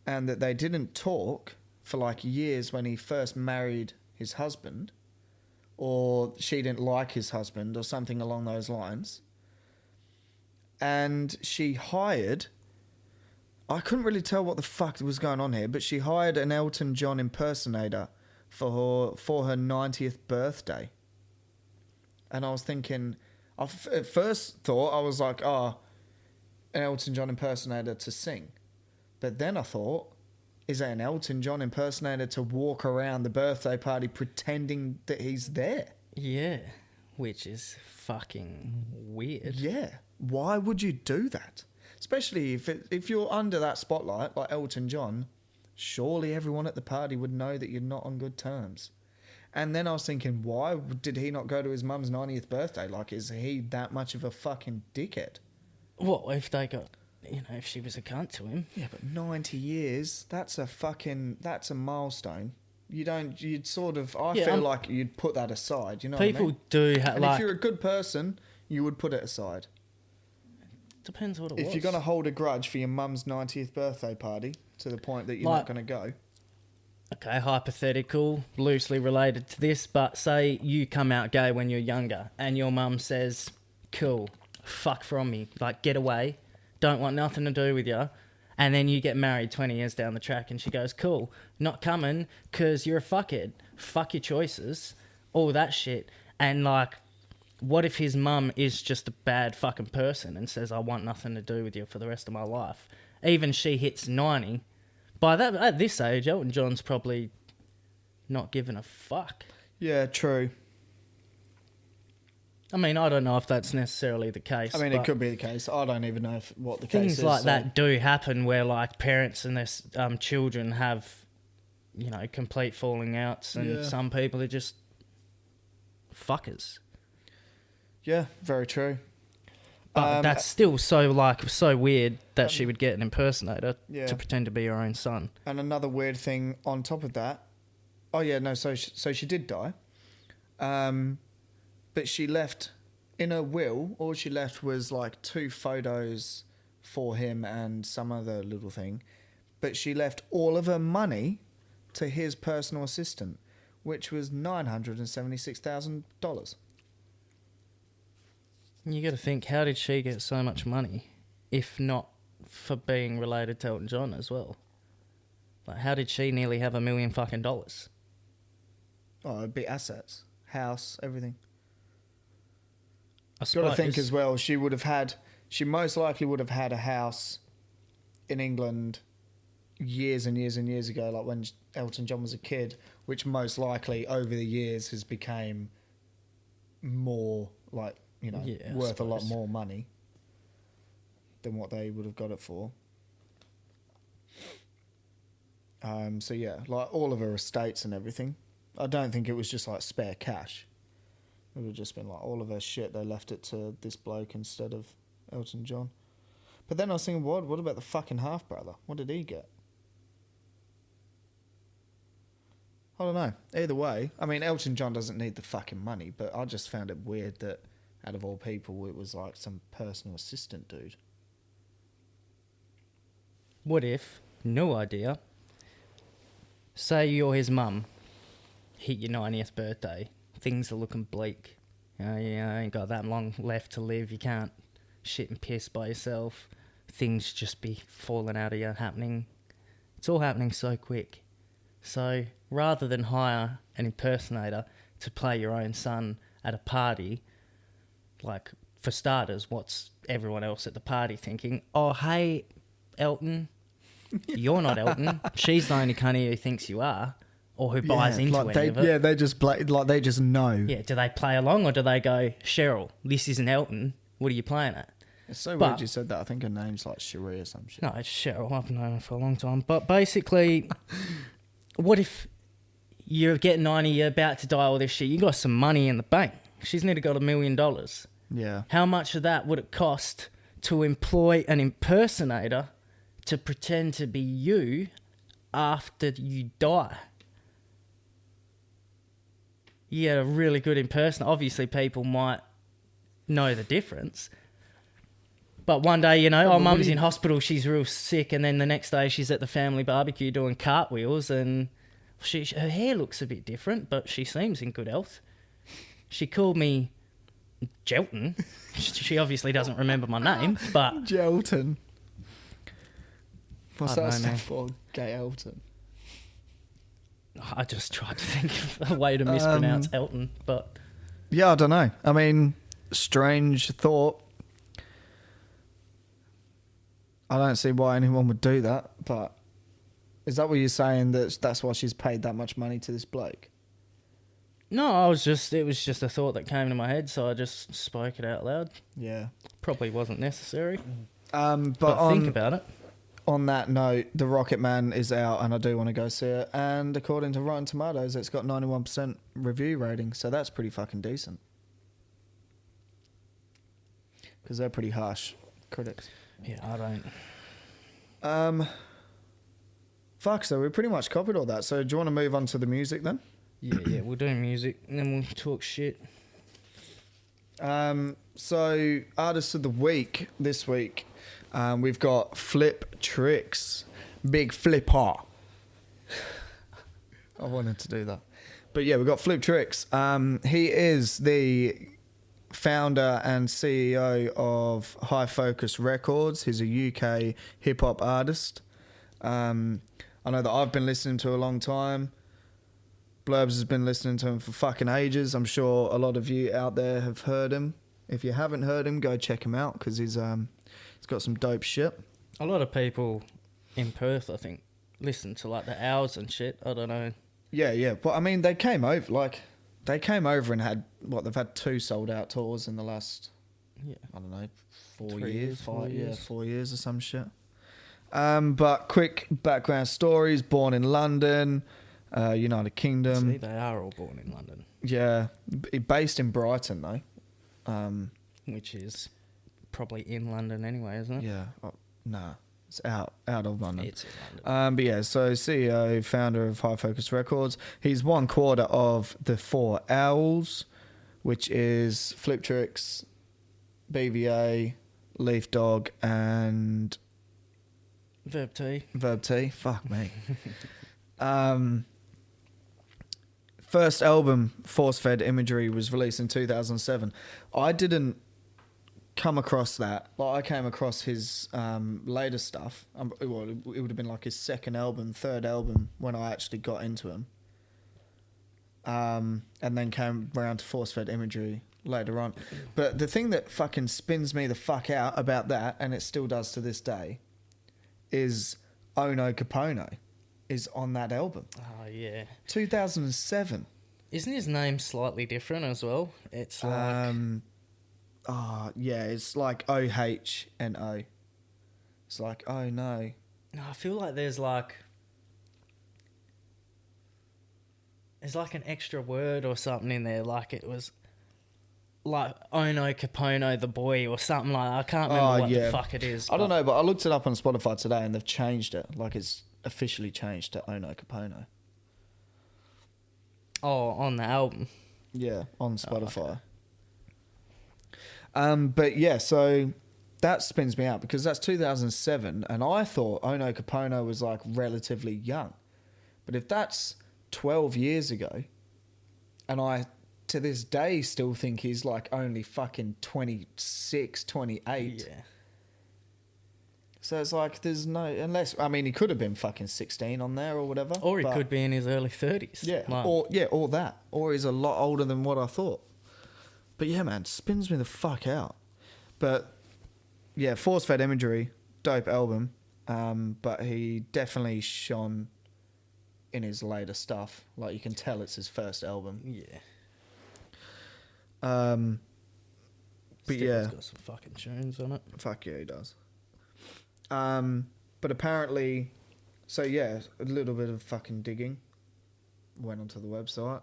and that they didn't talk for like years when he first married his husband, or she didn't like his husband or something along those lines. And she hired, I couldn't really tell what the fuck was going on here, but she hired an Elton John impersonator for her 90th birthday. And I was thinking, at first thought, I was like, oh, an Elton John impersonator to sing. But then I thought, is that an Elton John impersonator to walk around the birthday party pretending that he's there? Yeah, which is fucking weird. Yeah. Why would you do that? Especially if you're under that spotlight, like Elton John, surely everyone at the party would know that you're not on good terms. And then I was thinking, why did he not go to his mum's 90th birthday? Like, is he that much of a fucking dickhead? What if they got, if she was a cunt to him? Yeah, but 90 years, that's a milestone. You'd sort of, I feel like you'd put that aside, you know what I mean? People do have, and if you're a good person, you would put it aside. Depends what it was. If you're going to hold a grudge for your mum's 90th birthday party to the point that you're not going to go. Okay, hypothetical, loosely related to this, but say you come out gay when you're younger and your mum says, cool, fuck from me, like get away, don't want nothing to do with you, and then you get married 20 years down the track and she goes, cool, not coming because you're a fuckhead, fuck your choices, all that shit. And like, what if his mum is just a bad fucking person and says, I want nothing to do with you for the rest of my life? Even she hits 90. By that, at this age, Elton John's probably not giving a fuck. Yeah, true. I mean, I don't know if that's necessarily the case. I mean, it could be the case. I don't even know what the case is. Things like that do happen where, like, parents and their children have, complete falling outs, and some people are just fuckers. Yeah, very true. But that's still so weird that she would get an impersonator to pretend to be her own son. And another weird thing on top of that, so she did die. But she left, in her will, all she left was like 2 photos for him and some other little thing. But she left all of her money to his personal assistant, which was $976,000. You got to think, how did she get so much money, if not for being related to Elton John as well? Like, how did she nearly have $1 million fucking dollars? Oh, it'd be assets, house, everything. I Got to think as well. She most likely would have had a house in England years and years and years ago, like when Elton John was a kid, which most likely over the years has become more like, worth a lot more money than what they would have got it for. So yeah, like all of her estates and everything. I don't think it was just like spare cash. It would have just been like all of her shit, they left it to this bloke instead of Elton John. But then I was thinking, what about the fucking half-brother? What did he get? I don't know. Either way, I mean, Elton John doesn't need the fucking money, but I just found it weird that out of all people, it was like some personal assistant dude. What if, no idea, say you're his mum, hit your 90th birthday, things are looking bleak. You ain't got that long left to live, you can't shit and piss by yourself, things just be falling out of you, happening. It's all happening so quick. So rather than hire an impersonator to play your own son at a party, like, for starters, what's everyone else at the party thinking? Oh, hey, Elton, you're not Elton. She's the only cunny who thinks you are, or who buys into like any of it. Yeah, they just they just know. Yeah, do they play along, or do they go, Cheryl, this isn't Elton, what are you playing at? It's so weird you said that. I think her name's like Cherie or some shit. No, it's Cheryl. I've known her for a long time. But basically, what if you're getting 90, you're about to die, all this shit, you got some money in the bank. She's nearly got $1 million. Yeah. How much of that would it cost to employ an impersonator to pretend to be you after you die? You get a really good impersonator. Obviously, people might know the difference. But one day, mum's in hospital, she's real sick, and then the next day she's at the family barbecue doing cartwheels, and her hair looks a bit different, but she seems in good health. She called me Jelton. She obviously doesn't remember my name, but... Jelton. What's that stand for? Gay Elton. I just tried to think of a way to mispronounce Elton, but... Yeah, I don't know. I mean, strange thought. I don't see why anyone would do that, but... Is that what you're saying, that's why she's paid that much money to this bloke? No, it was just a thought that came to my head, so I just spoke it out loud. Yeah. Probably wasn't necessary. But think about it. On that note, The Rocket Man is out, and I do want to go see it. And according to Rotten Tomatoes, it's got 91% review rating, so that's pretty fucking decent. Because they're pretty harsh critics. Yeah, I don't. Fuck, so we pretty much covered all that. So do you want to move on to the music then? Yeah, we'll do music, and then we'll talk shit. So, Artist of the Week this week, we've got Flip Tricks. Big Flipper. I wanted to do that. But yeah, we've got Flip Tricks. He is the founder and CEO of High Focus Records. He's a UK hip-hop artist. I know that I've been listening to a long time. Blerbs has been listening to him for fucking ages. I'm sure a lot of you out there have heard him. If you haven't heard him, go check him out because he's got some dope shit. A lot of people in Perth, I think, listen to like the Owls and shit. I don't know. Yeah. But I mean, they came over and had they've had 2 sold out tours in the last, I don't know, 4 years, 4 years or some shit. But quick background stories: born in London. United Kingdom. See, they are all born in London. Yeah, based in Brighton though. Which is probably in London anyway, isn't it? Yeah, nah, it's out of London. It's in London. But yeah, so CEO, founder of High Focus Records. He's 1/4 of the 4 Owls, which is Flip Tricks, BVA, Leaf Dog, and Verb T. Fuck me. First album, Force Fed Imagery, was released in 2007. I didn't come across that. Like, I came across his later stuff. It would have been like his third album when I actually got into him. And then came around to Force Fed Imagery later on. But the thing that fucking spins me the fuck out about that, and it still does to this day, is Ono Capono is on that album. Oh, yeah. 2007. Isn't his name slightly different as well? It's like... it's like O-H-N-O. It's like, oh, no. No, I feel like there's like an extra word or something in there. Like it was like Ono Capono the boy or something like that. I can't remember what the fuck it is. I don't know, but I looked it up on Spotify today and they've changed it. Like it's officially changed to Ono Capono. Oh, on the album? Yeah, on Spotify. But yeah, so that spins me out because that's 2007, and I thought Ono Capono was like relatively young. But if that's 12 years ago, and I to this day still think he's like only fucking 26, 28. Yeah. So it's like there's no, unless, I mean, he could have been fucking 16 on there or whatever. Or he could be in his early 30s. Yeah, Like, or that. Or he's a lot older than what I thought. But yeah, man, spins me the fuck out. But yeah, Force Fed Imagery, dope album. But he definitely shone in his later stuff. Like, you can tell it's his first album. yeah. But Still yeah. has got some fucking tunes on it. Fuck yeah, he does. But apparently, so yeah, a little bit of fucking digging. Went onto the website.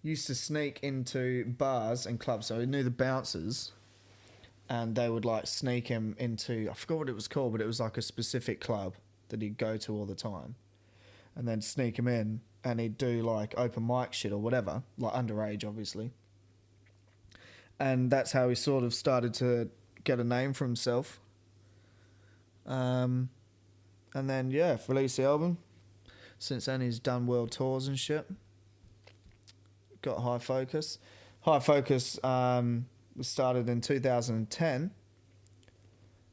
Used to sneak into bars and clubs, so he knew the bouncers, and they would like sneak him into, I forgot what it was called, but it was like a specific club that he'd go to all the time, and then sneak him in, and he'd do like open mic shit or whatever, like underage, obviously. And that's how he sort of started to get a name for himself. And then, yeah, released the album. Since then, he's done world tours and shit. Got High Focus. High Focus was started in 2010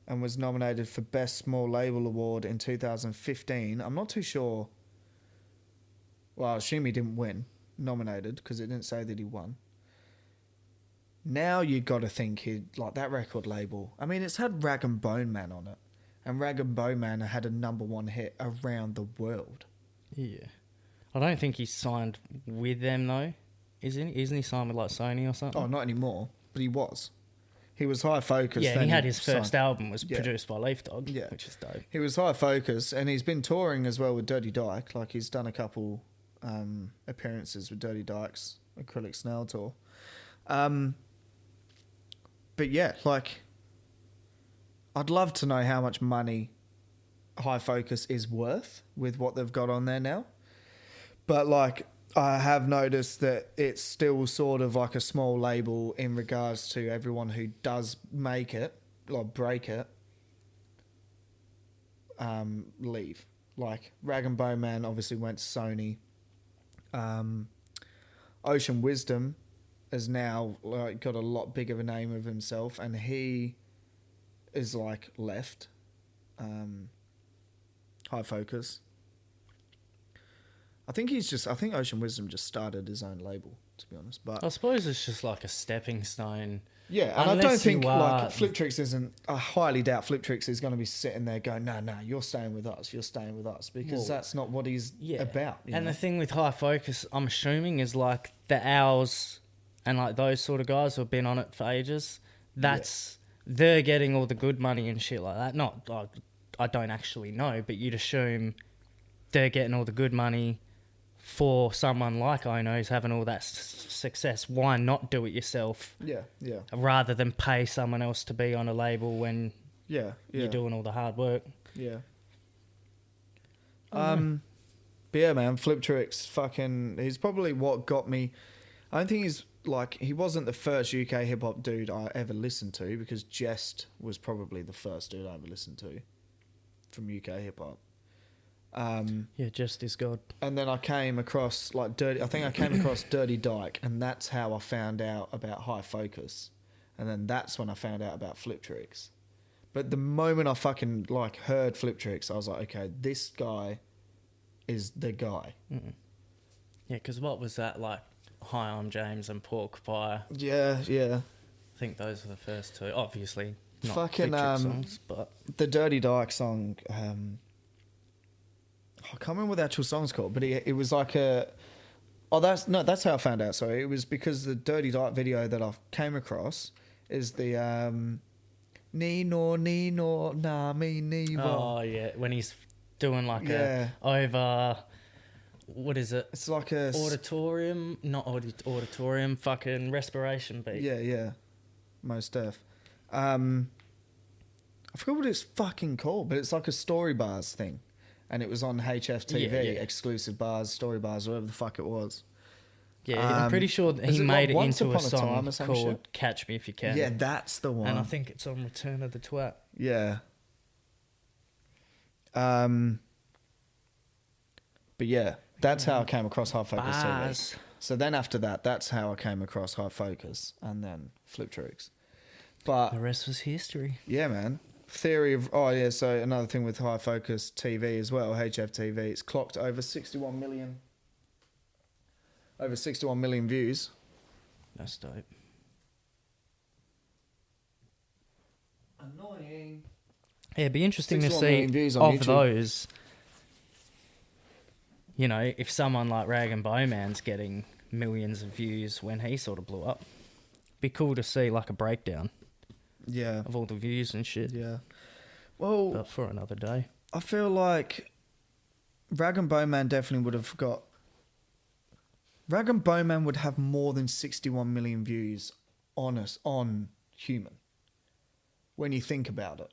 and was nominated for Best Small Label Award in 2015. I'm not too sure. Well, I assume he didn't win. Nominated, because it didn't say that he won. Now you got to think he'd, like, that record label. I mean, it's had Rag and Bone Man on it. And Rag and Bone Man had a #1 hit around the world. Yeah. I don't think he's signed with them, though. Isn't he signed with, like, Sony or something? Oh, not anymore. But he was. He was High Focus. Yeah, and he had his first signed. album was produced by Leaf Dog, Yeah. which is dope. He was High Focus, and he's been touring as well with Dirty Dyke. Like, he's done a couple appearances with Dirty Dyke's Acrylic Snail tour. But yeah, like, I'd love to know how much money High Focus is worth with what they've got on there now. But, like, I have noticed that it's still sort of like a small label in regards to everyone who does make it, like break it, leave. Like, Rag and Bone Man obviously went to Sony. Ocean Wisdom has now like got a lot bigger of a name of himself, and he is like left High Focus. I think Ocean Wisdom just started his own label, to be honest. But I suppose it's just like a stepping stone. yeah, and I don't Unless think you are- like Fliptrix isn't. I highly doubt Fliptrix is going to be sitting there going, "No, you're staying with us. You're staying with us," because Well, that's not what he's about. And know? the thing with High Focus, I'm assuming, is like the Owls and like those sort of guys who have been on it for ages. They're getting all the good money and shit like that. Not like, I don't actually know, but you'd assume they're getting all the good money for someone like Ono who's having all that success. Why not do it yourself? Yeah. Rather than pay someone else to be on a label when Yeah. you're doing all the hard work. Yeah. But yeah, man, Fliptrix, fucking, he's probably what got me. I don't think he wasn't the first UK hip hop dude I ever listened to, because Jest was probably the first dude I ever listened to from UK hip hop. Yeah, Just is God. And then I came across Dirty Dyke, and that's how I found out about High Focus. And then that's when I found out about Fliptrix. But the moment I fucking like heard Fliptrix, I was like, okay, this guy is the guy. Mm-mm. Yeah, because what was that like? Hi, I'm James and Porcupine. Yeah. I think those were the first two. Obviously, not Fucking, Fliptrix songs, but The Dirty Dyke song, I can't remember what the actual song's called, but it was like that's how I found out. Sorry, it was because the Dirty Dyke video that I came across is the Nino na me neither. oh yeah, when he's doing like Yeah. over, what is it? It's like a Auditorium, not auditorium, fucking respiration beat. Yeah, most def. I forgot what it's fucking called, but it's like a story bars thing. And it was on HFTV, Yeah. exclusive bars, story bars, whatever the fuck it was. Yeah, I'm pretty sure that is he it made like it Once into a Upon a Time song or some called shit? Catch Me If You Can. Yeah, that's the one. And I think it's on Return of the Twat. Yeah. But yeah, that's how I came across High Focus Bars. TV. So then after that, that's how I came across High Focus and then Flip Tricks. But The rest was history. yeah, man. Theory of so another thing with High Focus TV as well, HFTV, it's clocked over 61 million views. That's dope. Annoying. Yeah, it'd be interesting to 61 see million views on of YouTube. those. You know, if someone like Rag and Bowman's getting millions of views when he sort of blew up, be cool to see like a breakdown Yeah. of all the views and shit. Yeah. Well, But for another day. I feel like Rag and Bowman definitely would have got. Rag and Bowman would have more than 61 million views on Human. When you think about it.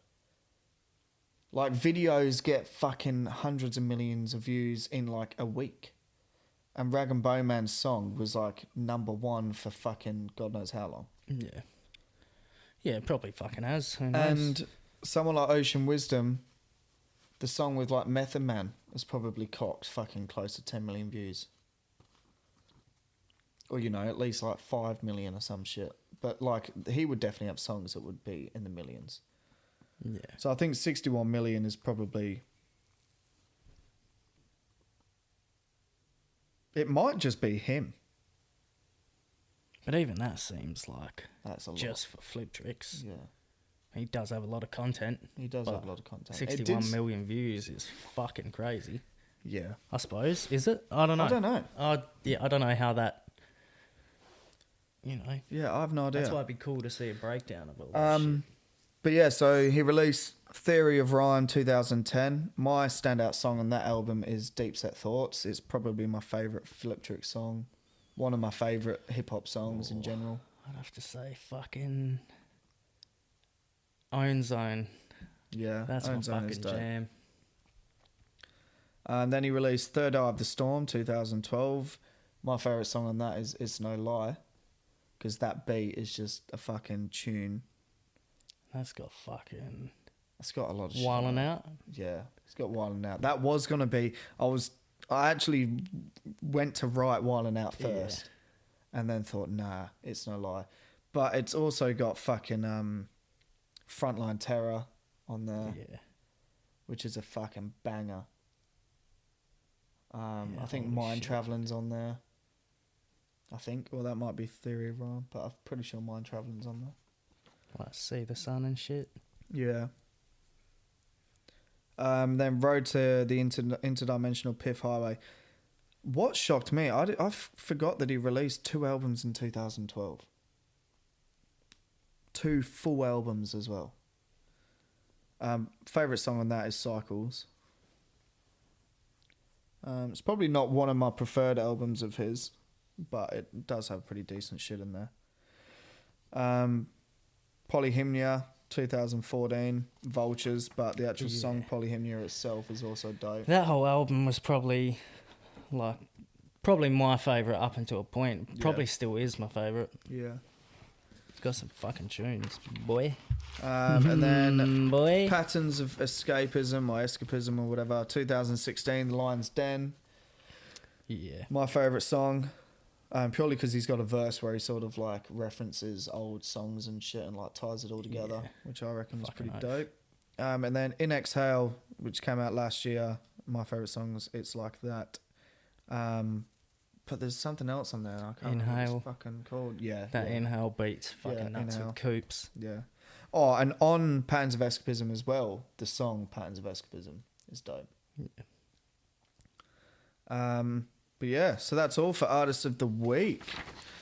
Like, videos get fucking hundreds of millions of views in like a week. And Rag and Bowman's song was like #1 for fucking God knows how long. Yeah. Yeah, it probably fucking has. Who knows? And someone like Ocean Wisdom, the song with like Method Man has probably cocked fucking close to 10 million views. Or, you know, at least like 5 million or some shit. But like, he would definitely have songs that would be in the millions. Yeah. So I think 61 million is probably... It might just be him. But even that seems like That's a lot. just for Flip Tricks. Yeah. He does have a lot of content. He does but have a lot of content. 61 million views is fucking crazy. Yeah. I suppose. Is it? I don't know. I don't know. Yeah, I don't know how that... You know. Yeah, I have no idea. That's why it'd be cool to see a breakdown of all that shit. But yeah, so he released Theory of Rhyme 2010. My standout song on that album is Deep Set Thoughts. It's probably my favourite Flip Trick song. One of my favourite hip-hop songs in general. I'd have to say fucking... Own Zone. Yeah, That's Own my Zone is fucking dope. jam. And then he released Third Eye of the Storm 2012. My favourite song on that is It's No Lie. Because that beat is just a fucking tune. That's got fucking... It's got a lot of shit. Wildin' Out. Yeah, it's got Wildin' Out. That was going to be... I actually went to write Wildin' Out first. Yeah. And then thought, nah, It's No Lie. But it's also got fucking Frontline Terror on there. Yeah. Which is a fucking banger. Yeah, I think holy Mind shit. Traveling's on there. I think. Or that might be Theory of Rhyme. But I'm pretty sure Mind Traveling's on there. Like See the Sun and shit. Yeah. Then Road to the Interdimensional Piff Highway. What shocked me, I forgot that he released 2 albums in 2012. 2 full albums as well. Favourite song on that is Cycles. It's probably not one of my preferred albums of his, but it does have pretty decent shit in there. Polyhymnia, 2014, Vultures, but the actual song Polyhymnia itself is also dope. That whole album was probably my favourite up until a point. Probably still is my favourite. Yeah. It's got some fucking tunes, boy. And then boy. Patterns of Escapism or Escapism or whatever, 2016, The Lion's Den. Yeah. My favourite song, purely because he's got a verse where he sort of like references old songs and shit and like ties it all together, which I reckon is pretty dope. And then In Exhale, which came out last year, my favourite song is It's Like That. But there's something else on there. I can't remember what it's fucking called. Yeah. That Inhale beats fucking nuts Inhale. with Coops. Yeah. Oh, and on Patterns of Escapism as well, the song Patterns of Escapism is dope. Yeah. But yeah, so that's all for Artists of the Week.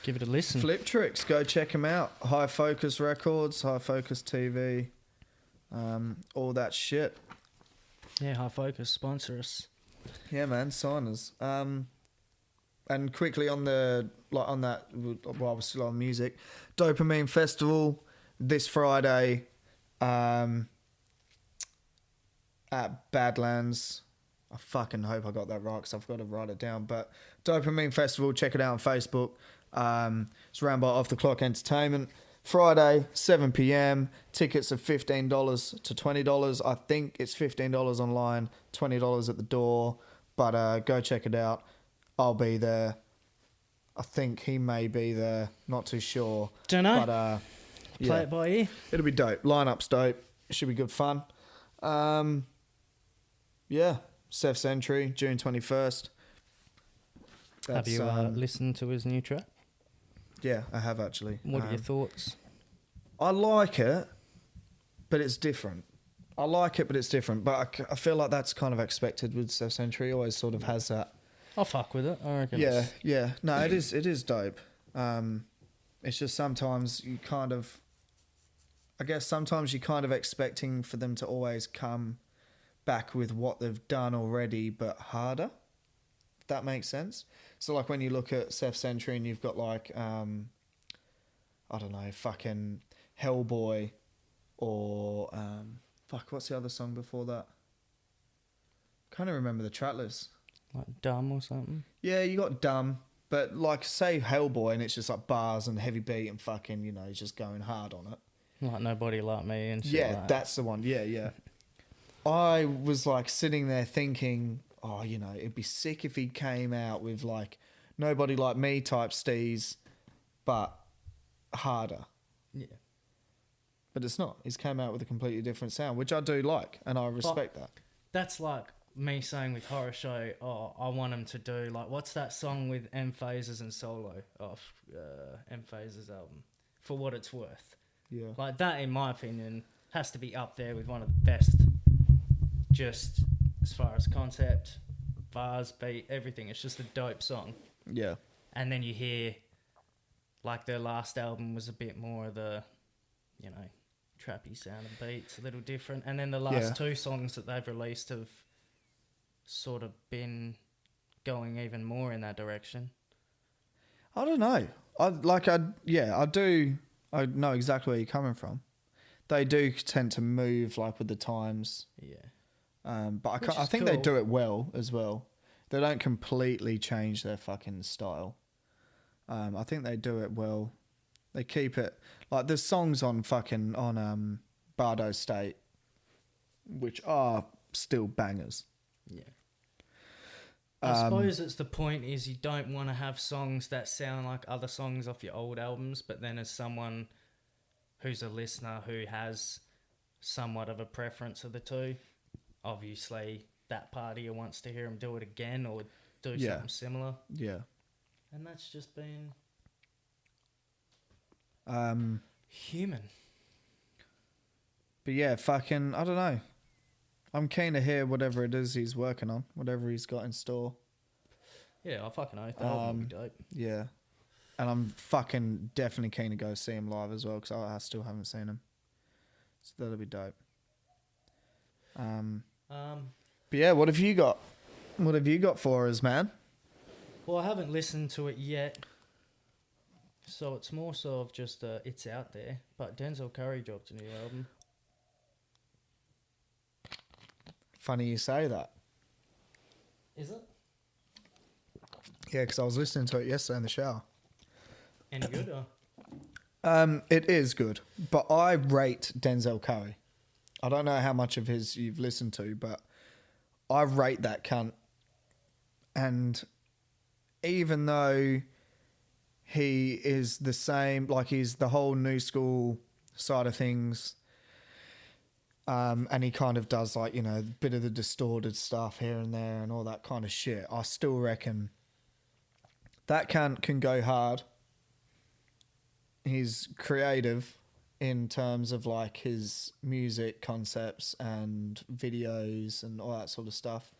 Give it a listen. Flip Tricks, go check them out. High Focus Records, High Focus TV, all that shit. Yeah, High Focus, sponsor us. Yeah, man, sign us. And quickly on that, while we're still on music, Dopamine Festival this Friday at Badlands. I fucking hope I got that right because I've got to write it down. But Dopamine Festival, check it out on Facebook. It's run by Off the Clock Entertainment. Friday, 7 p.m. Tickets are $15 to $20. I think it's $15 online, $20 at the door. But go check it out. I'll be there. I think he may be there. Not too sure. Don't know. But Play it by ear. It'll be dope. Lineup's dope. It should be good fun. Yeah. Seth's entry, June 21st. Have you listened to his new track? Yeah, I have actually. What are your thoughts? I like it, but it's different. I like it, but it's different. But I feel like that's kind of expected with Seth's entry. He always sort of has that. I'll fuck with it. I reckon. Yeah. No, it is dope. It's just sometimes you kind of, I guess sometimes you're kind of expecting for them to always come back with what they've done already, but harder. If that makes sense. So like when you look at Seth's entry and you've got like, I don't know, fucking Hellboy or, what's the other song before that? Can't even remember the track list. Like Dumb or something? Yeah, you got Dumb, but like say Hellboy and it's just like bars and heavy beat and fucking, you know, he's just going hard on it. Like Nobody Like Me and shit. Yeah, like that. That's the one. Yeah. I was like sitting there thinking, oh, you know, it'd be sick if he came out with like Nobody Like Me type steez, but harder. Yeah. But it's not. He's came out with a completely different sound, which I do like, and I respect that. That's like me saying with Horror Show, oh, I want him to do, like, what's that song with M Phases and Solo off M Phases album? For What It's Worth. Yeah. Like, that, in my opinion, has to be up there with one of the best, just as far as concept, bars, beat, everything. It's just a dope song. Yeah. And then you hear, like, their last album was a bit more of the, you know, trappy sound and beats, a little different. And then the last two songs that they've released have sort of been going even more in that direction. I don't know. I do. I know exactly where you're coming from. They do tend to move like with the times. Yeah. But I think they do it well as well. They don't completely change their fucking style. I think they do it well. They keep it like there's songs on Bardo State, which are still bangers. Yeah. I suppose it's the point is you don't want to have songs that sound like other songs off your old albums, but then as someone who's a listener who has somewhat of a preference of the two, obviously that party wants to hear him do it again or do something similar. Yeah. And that's just been human. But yeah, fucking, I don't know. I'm keen to hear whatever it is he's working on, whatever he's got in store. Yeah, I fucking know. That would be dope. Yeah. And I'm fucking definitely keen to go see him live as well, because I still haven't seen him. So that'll be dope. But yeah, what have you got? What have you got for us, man? Well, I haven't listened to it yet. So it's more so of just it's out there. But Denzel Curry dropped a new album. Funny you say that. Is it? Yeah, because I was listening to it yesterday in the shower. Any good? Or? It is good, but I rate Denzel Curry. I don't know how much of his you've listened to, but I rate that cunt. And even though he is the same, like he's the whole new school side of things, and he kind of does like, you know, a bit of the distorted stuff here and there and all that kind of shit, I still reckon that cunt can go hard. He's creative in terms of like his music concepts and videos and all that sort of stuff.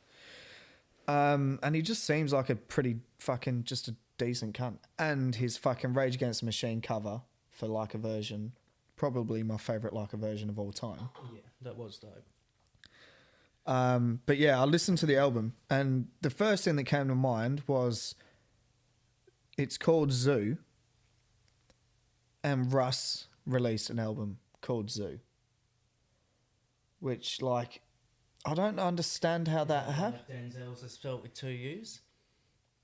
And he just seems like a pretty fucking just a decent cunt. And his fucking Rage Against the Machine cover for Like a Version, probably my favourite Like a Version of all time. Yeah, that was dope. But yeah, I listened to the album and the first thing that came to mind was it's called Zoo, and Russ released an album called Zoo, which like I don't understand how that happened. Denzel's are spelt with 2 U's.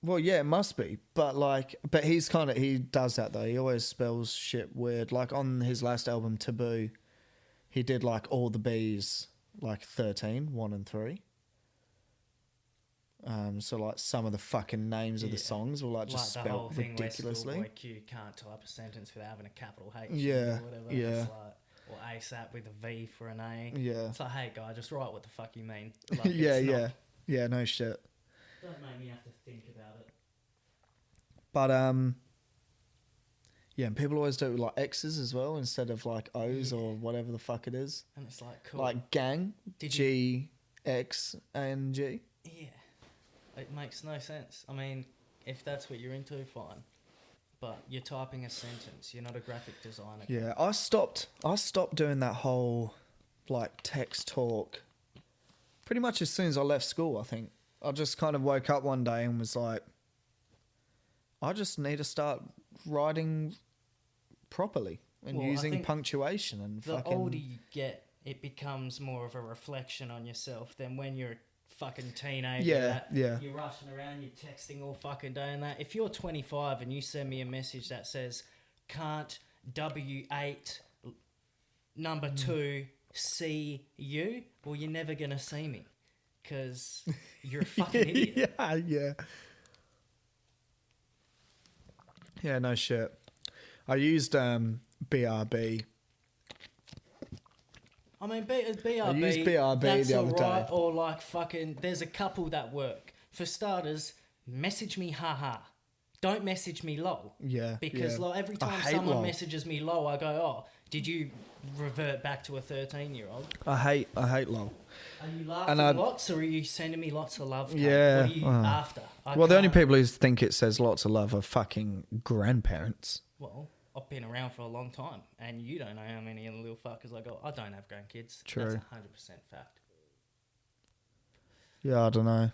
Well, yeah, it must be, but he does that though. He always spells shit weird. Like on his last album, Taboo, he did like all the B's, like 13, 1 and 3. So like some of the fucking names of the songs were like just like the whole spelled thing ridiculously. Where Q can't type a sentence without having a capital H. Yeah, or whatever. yeah. It's like, or ASAP with a V for an A. Yeah. It's like, hey guy, just write what the fuck you mean. Like, Yeah, no shit. Don't make me have to think about it. But yeah, and people always do it with like X's as well instead of like O's or whatever the fuck it is. And it's like, cool. Like gang, G, X, and G. Yeah. It makes no sense. I mean, if that's what you're into, fine. But you're typing a sentence. You're not a graphic designer. Yeah, I stopped doing that whole like text talk pretty much as soon as I left school, I think. I just kind of woke up one day and was like, I just need to start writing properly and using punctuation and the older you get, it becomes more of a reflection on yourself than when you're a fucking teenager. Yeah. You're rushing around, you're texting all fucking day and that. If you're 25 and you send me a message that says, can't W8 number 2 see you, well, you're never going to see me because you're a fucking idiot. Yeah. Yeah, no shit. I used BRB. I mean, BRB. I used BRB that's the other day. Or like fucking, there's a couple that work. For starters, message me haha. Don't message me lol. Yeah. Because like every time someone messages me lol, I go, oh, did you revert back to a 13-year-old? I hate lol. Are you laughing lots or are you sending me lots of love? Kate? Yeah. What are you after? The only people who think it says lots of love are fucking grandparents. Well, I've been around for a long time and you don't know how many of the little fuckers I got. I don't have grandkids. True. That's 100% fact. Yeah, I don't know.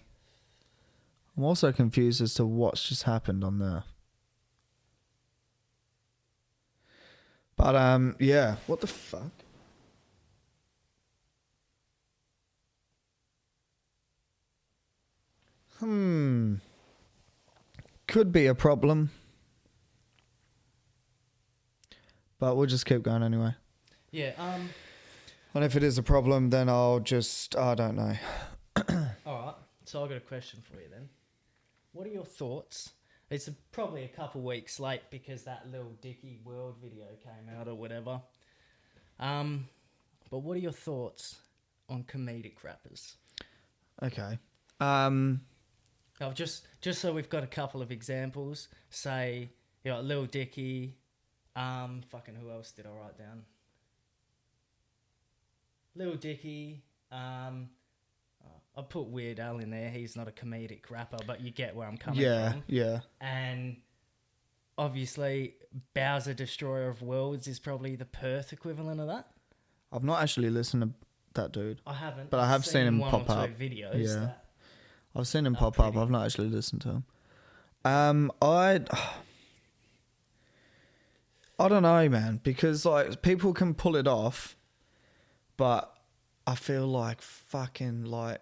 I'm also confused as to what's just happened on there. But, yeah. What the fuck? Could be a problem. But we'll just keep going anyway. Yeah, And if it is a problem, then I'll just... I don't know. Alright, so I've got a question for you then. What are your thoughts? It's probably a couple weeks late because that Lil Dicky World video came out or whatever. But what are your thoughts on comedic rappers? Okay. Just so we've got a couple of examples. Say, you know, Lil Dicky. Fucking who else did I write down? Lil Dicky. I put Weird Al in there. He's not a comedic rapper, but you get where I'm coming from. Yeah. And obviously, Bowser Destroyer of Worlds is probably the Perth equivalent of that. I've not actually listened to that dude. I haven't. But I have seen him one pop or up. two videos. Yeah. That I've seen him pop up. I've not actually listened to him. I don't know, man, because like people can pull it off, but I feel like fucking like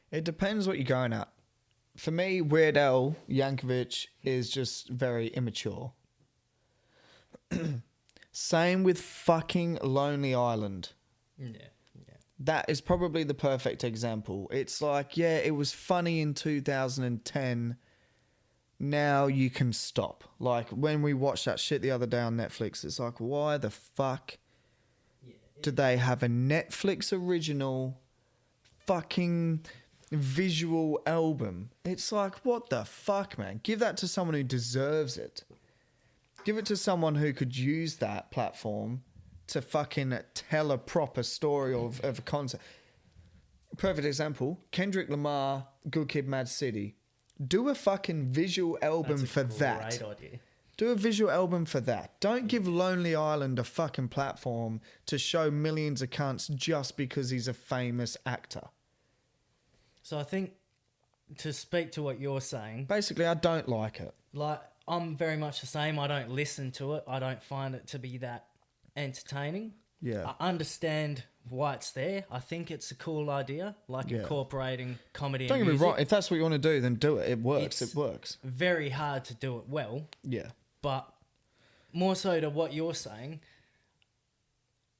it depends what you're going at. For me, Weird Al Yankovic is just very immature. Same with fucking Lonely Island. Yeah. That is probably the perfect example. It's like, yeah, it was funny in 2010. Now you can stop. Like, when we watched that shit the other day on Netflix, it's like, why the fuck did they have a Netflix original fucking visual album? It's like, what the fuck, man? Give that to someone who deserves it. Give it to someone who could use that platform to fucking tell a proper story of a concept. Perfect example, Kendrick Lamar, Good Kid, Mad City. Do a fucking visual album for that. Great idea. Do a visual album for that. Don't give Lonely Island a fucking platform to show millions of cunts just because he's a famous actor. So I think, to speak to what you're saying... Basically, I don't like it. Like, I'm very much the same. I don't listen to it. I don't find it to be that entertaining. Yeah. I understand why it's there. I think it's a cool idea, like Yeah. incorporating comedy Don't and get me music. wrong. If that's what you want to do, then do it. It works. It's It works. very hard to do it well, Yeah. but more so to what you're saying,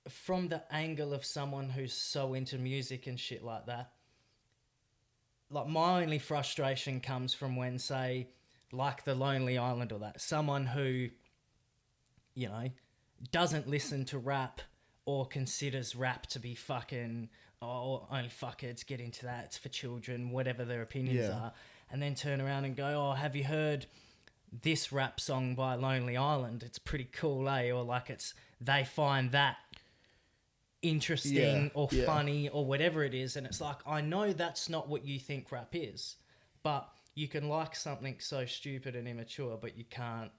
from the angle of someone who's so into music and shit like that, like my only frustration comes from when, say, like the Lonely Island or that, someone who, you know, doesn't listen to rap or considers rap to be fucking, oh, only fuckheads get into that, it's for children, whatever their opinions Yeah. are, and then turn around and go, oh, have you heard this rap song by Lonely Island? It's pretty cool, eh? Or like they find that interesting or funny or whatever it is, and it's like, I know that's not what you think rap is, but you can like something so stupid and immature, but you can't.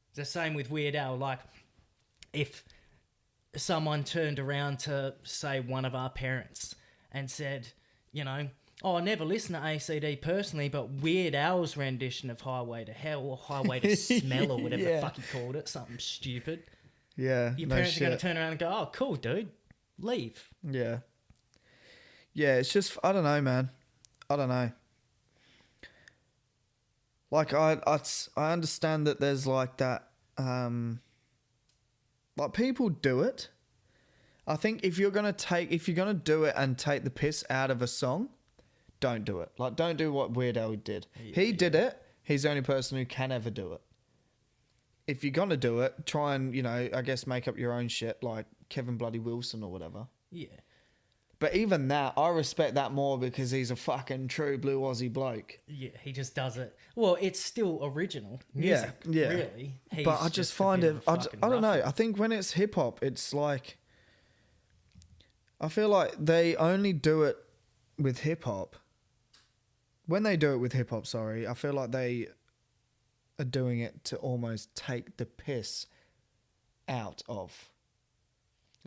It's the same with Weird Al. Like, if someone turned around to, say, one of our parents and said, you know, oh, I never listened to ACD personally, but Weird Al's rendition of Highway to Hell or Highway to Smell or whatever the fuck he called it, something stupid. Yeah. Your no parents are going to shit. turn around and go, oh, cool, dude, leave. Yeah. Yeah, it's just, I don't know, man. I don't know. Like, I understand that there's like that, like people do it. I think if you're going to do it and take the piss out of a song, don't do it. Like, don't do what Weird Al did. He did it. He's the only person who can ever do it. If you're going to do it, try and, you know, I guess make up your own shit like Kevin Bloody Wilson or whatever. Yeah. But even that, I respect that more because he's a fucking true blue Aussie bloke. Yeah, he just does it. Well, it's still original music, yeah. really. He's But I just find a it, bit of a fucking I don't know. ruffian. I think when it's hip hop, it's like, I feel like they only do it with hip hop. When they do it with hip hop, sorry, I feel like they are doing it to almost take the piss out of.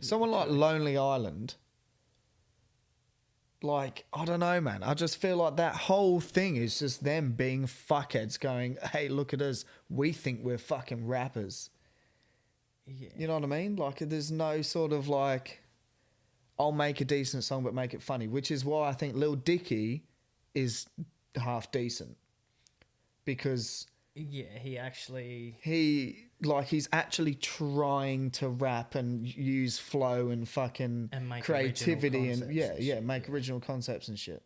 Someone like Lonely Island, like, I don't know, man. I just feel like that whole thing is just them being fuckheads going, hey, look at us. We think we're fucking rappers. Yeah. You know what I mean? Like, there's no sort of like, I'll make a decent song but make it funny, which is why I think Lil Dicky is half decent. Because Yeah, he actually... he's actually trying to rap and use flow and fucking And make creativity original and concepts and shit, make original concepts and shit.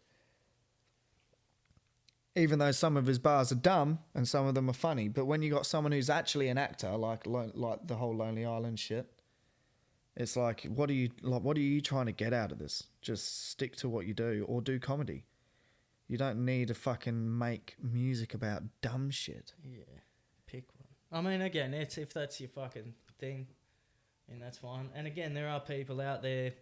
Even though some of his bars are dumb and some of them are funny, but when you got someone who's actually an actor, like the whole Lonely Island shit, it's like, what are you trying to get out of this? Just stick to what you do or do comedy. You don't need to fucking make music about dumb shit. Yeah, pick one. I mean, again, it's if that's your fucking thing, and that's fine. And again, there are people out there.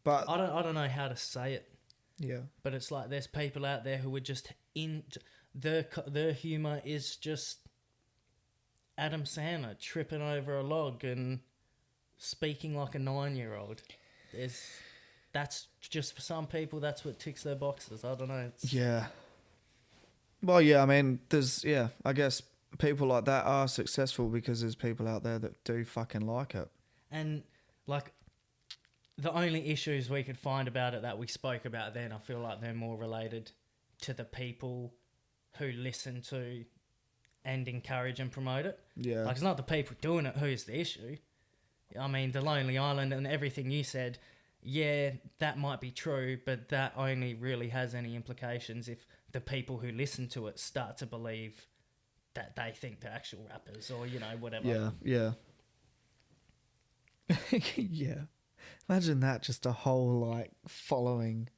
But I don't know how to say it, yeah, but it's like there's people out there who are just in their humor is just Adam Sandler tripping over a log and speaking like a 9-year-old. That's just for some people. That's what ticks their boxes. I don't know. yeah. Well, yeah. I mean, I guess people like that are successful because there's people out there that do fucking like it. And like the only issues we could find about it that we spoke about then, I feel like they're more related to the people who listen to and encourage and promote it. Yeah. Like, it's not the people doing it who's the issue. I mean, the Lonely Island and everything you said, yeah, that might be true, but that only really has any implications if the people who listen to it start to believe that they think they're actual rappers or, you know, whatever. Yeah. Yeah. Imagine that, just a whole like following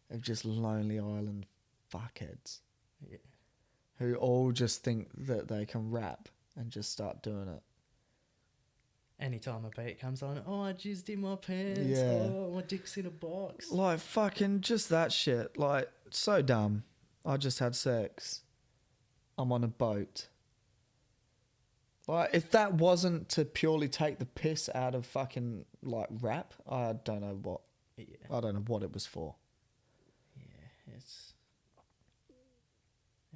of just Lonely Island fuckheads. Yeah. Who all just think that they can rap and just start doing it. Anytime a beat comes on, oh, I jizzed in my pants. Yeah. Oh, my dick's in a box. Like fucking just that shit. Like, so dumb. I just had sex. I'm on a boat. Like, if that wasn't to purely take the piss out of fucking like rap, I don't know what. Yeah. I don't know what it was for. Yeah, it's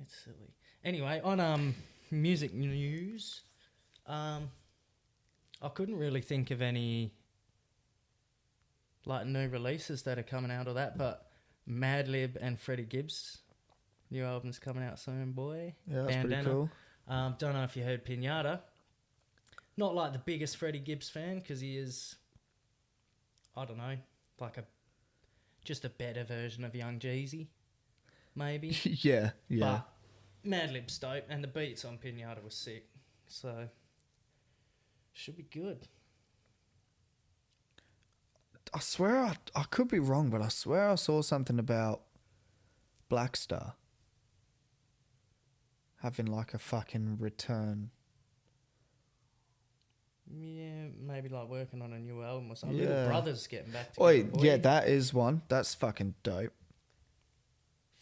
silly. Anyway, on music news, I couldn't really think of any like new releases that are coming out of that, but Madlib and Freddie Gibbs, new album's coming out soon, boy. Yeah, that's pretty cool. Don't know if you heard Pinata. Not like the biggest Freddie Gibbs fan, because he is, I don't know, like just a better version of Young Jeezy, maybe. yeah. But Madlib's dope, and the beats on Pinata was sick, so should be good. I swear I could be wrong, but I swear I saw something about Black Star having like a fucking return. Yeah, maybe like working on a new album or something. Yeah. Little Brothers getting back together. Oi, boy. yeah, that is one. That's fucking dope.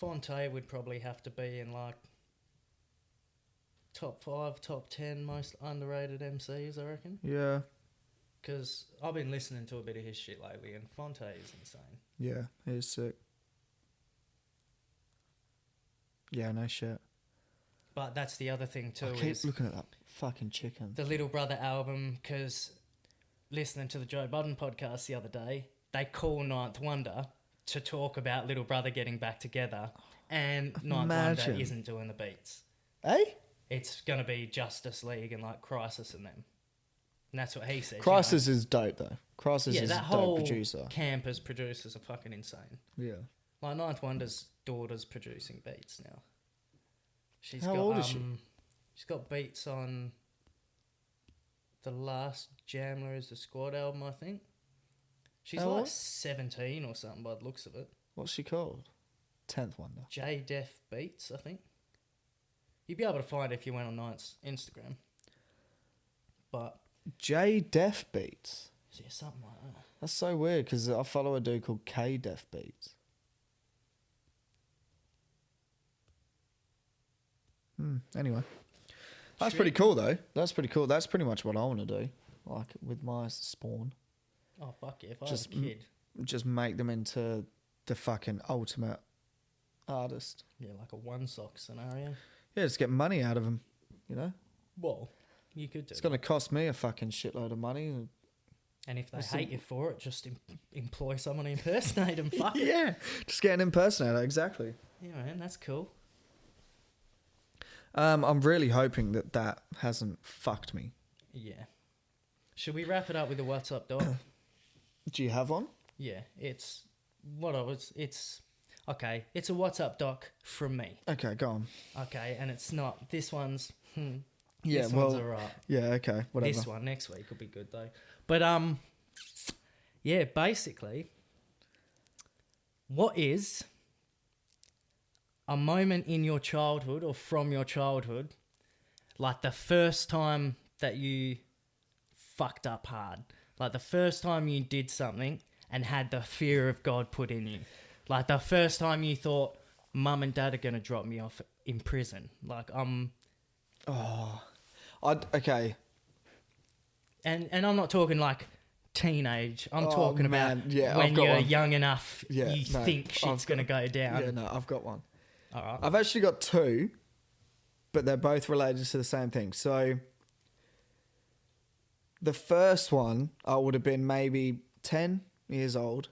Fonte would probably have to be in like top 5, top 10 most underrated MCs, I reckon. Yeah. Because I've been listening to a bit of his shit lately, and Fonte is insane. Yeah, he is sick. Yeah, no shit. But that's the other thing too. I keep looking at that fucking chicken. The Little Brother album, because listening to the Joe Budden podcast the other day, they call Ninth Wonder to talk about Little Brother getting back together, and Ninth Wonder isn't doing the beats. Eh? It's going to be Justice League and like Crisis and them. And that's what he said. Crisis is dope though. Crisis is a that dope whole producer. camp as producers are fucking insane. Yeah. Like Ninth Wonder's daughter's producing beats now. How old is she? She's got beats on the last Jamler is the Squad album, I think. She's How like old? 17 or something by the looks of it. What's she called? 10th Wonder. J Def Beats, I think. You'd be able to find it if you went on Ninth's Instagram. But J Def Beats. yeah, something like that. That's so weird because I follow a dude called K Def Beats. Anyway, that's pretty cool though. That's pretty cool. That's pretty much what I want to do, like with my spawn. Oh fuck yeah! If I Just was a kid, Just make them into the fucking ultimate artist. yeah, like a one sock scenario. Yeah, just get money out of them. You know, Well, you could do. it's gonna cost me a fucking shitload of money. And if they hate you for it, just employ someone to impersonate them. Fuck it. Yeah, just get an impersonator. Exactly. Yeah, man, that's cool. I'm really hoping that hasn't fucked me. Yeah. Should we wrap it up with a What's Up, Doc? Do you have one? Yeah, it's okay. It's a What's Up, Doc from me. Okay, go on. Okay, and it's not this one's. Yeah, this well, one's alright. yeah, okay, whatever. This one next week will be good though. But yeah, basically, what is a moment in your childhood or from your childhood, like the first time that you fucked up hard, like the first time you did something and had the fear of God put in you, like the first time you thought mum and dad are gonna drop me off in prison, like okay. And I'm not talking like teenage. I'm Oh, talking man. about Yeah, when I've got you're one. young enough, Yeah, you no, think shit's going to go down. Yeah, no, I've got one. All right. I've actually got two, but they're both related to the same thing. So the first one, I would have been maybe 10 years old.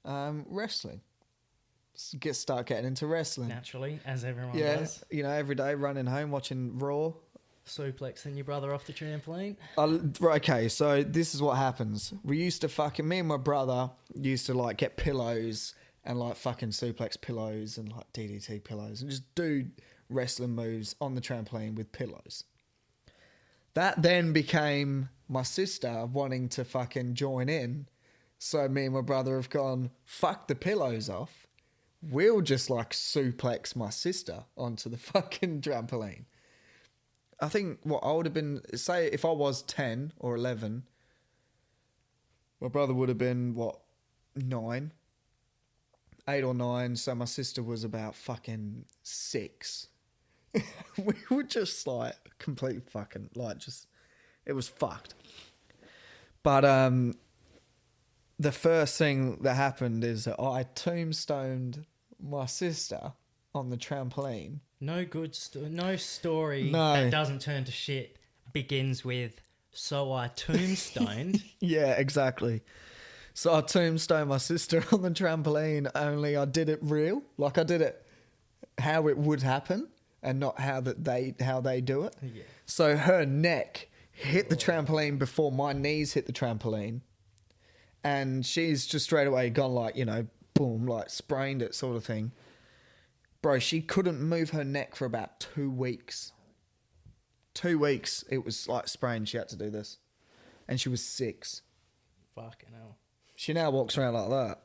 Wrestling. Start getting into wrestling. Naturally, as everyone Yeah, does. you know, every day running home watching Raw. Suplexing your brother off the trampoline. Okay, so this is what happens. We used to me and my brother used to like get pillows and like fucking suplex pillows and like DDT pillows and just do wrestling moves on the trampoline with pillows. That then became my sister wanting to fucking join in. So me and my brother have gone, fuck the pillows off. We'll just like suplex my sister onto the fucking trampoline. I think what I would have been, say if I was 10 or 11, my brother would have been, 9? 8 or 9, so my sister was about fucking 6. We were just like complete fucking, like just, it was fucked. But the first thing that happened is that I tombstoned my sister on the trampoline. No story that doesn't turn to shit begins with So I tombstoned. Yeah, exactly. So I tombstoned my sister on the trampoline, only I did it real. Like I did it how it would happen and not how they do it. Yeah. So her neck hit the trampoline before my knees hit the trampoline. And she's just straight away gone like, you know, boom, like sprained it sort of thing. Bro, she couldn't move her neck for about 2 weeks. 2 weeks, it was like sprained. She had to do this. And she was 6. Fucking hell. She now walks around like that.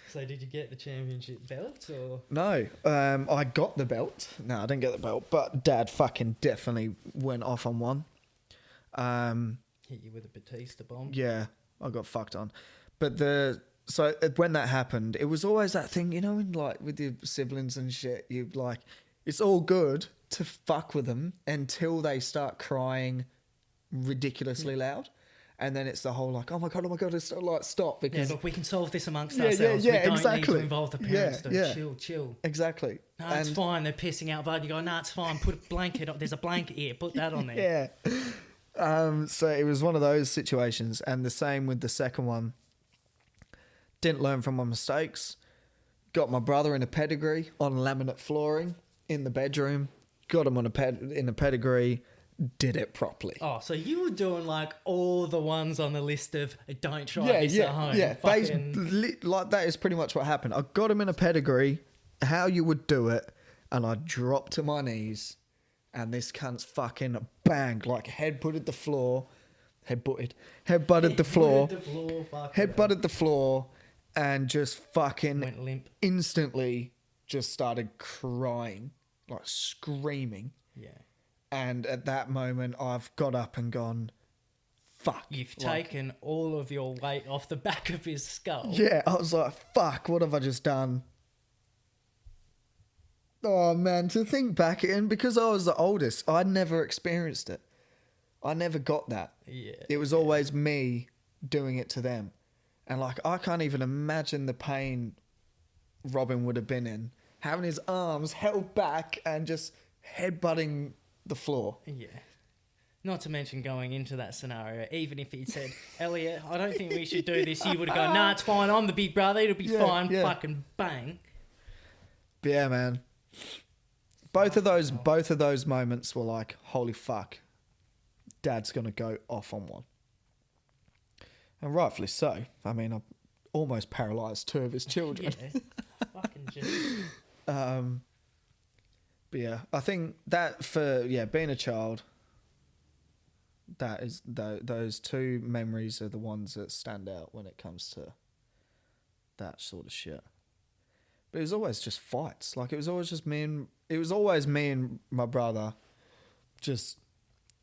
So did you get the championship belt or? No, I got the belt. No, I didn't get the belt, but Dad fucking definitely went off on one. Hit you with a Batista bomb? Yeah, I got fucked on. But so when that happened, it was always that thing, you know, in like with your siblings and shit, you like, it's all good to fuck with them until they start crying ridiculously loud. And then it's the whole like, oh my god, it's like stop because yeah, look, we can solve this amongst ourselves. We don't need to involve the parents. Chill. Exactly. No, it's fine. They're pissing out blood. You go, no, it's fine. Put a blanket on. There's a blanket here. Put that on there. Yeah. So it was one of those situations, and the same with the second one. Didn't learn from my mistakes. Got my brother in a pedigree on laminate flooring in the bedroom. Got him on in a pedigree. Did it properly. Oh, so you were doing like all the ones on the list of don't try this at home. Yeah, Fucking... like that is pretty much what happened. I got him in a pedigree, how you would do it, and I dropped to my knees, and this cunt's fucking banged, like head-butted the floor, head-butted the floor, and just fucking went limp. Instantly just started crying, like screaming. Yeah. And at that moment, I've got up and gone, fuck. You've taken all of your weight off the back of his skull. Yeah, I was like, fuck, what have I just done? Oh, man, to think back in, because I was the oldest, I never experienced it. I never got that. Yeah. It was always me doing it to them. And, like, I can't even imagine the pain Robin would have been in. Having his arms held back and just headbutting the floor. Yeah. Not to mention going into that scenario, even if he'd said, Elliot, I don't think we should do this, you would have gone, nah, it's fine, I'm the big brother, it'll be fine, fucking bang. But yeah, man. Both of those moments were like, holy fuck, Dad's gonna go off on one. And rightfully so. I mean, I've almost paralysed 2 of his children. Yeah. Fucking genius. But yeah, I think that being a child, that is those 2 memories are the ones that stand out when it comes to that sort of shit. But it was always just fights. Like it was always me and my brother just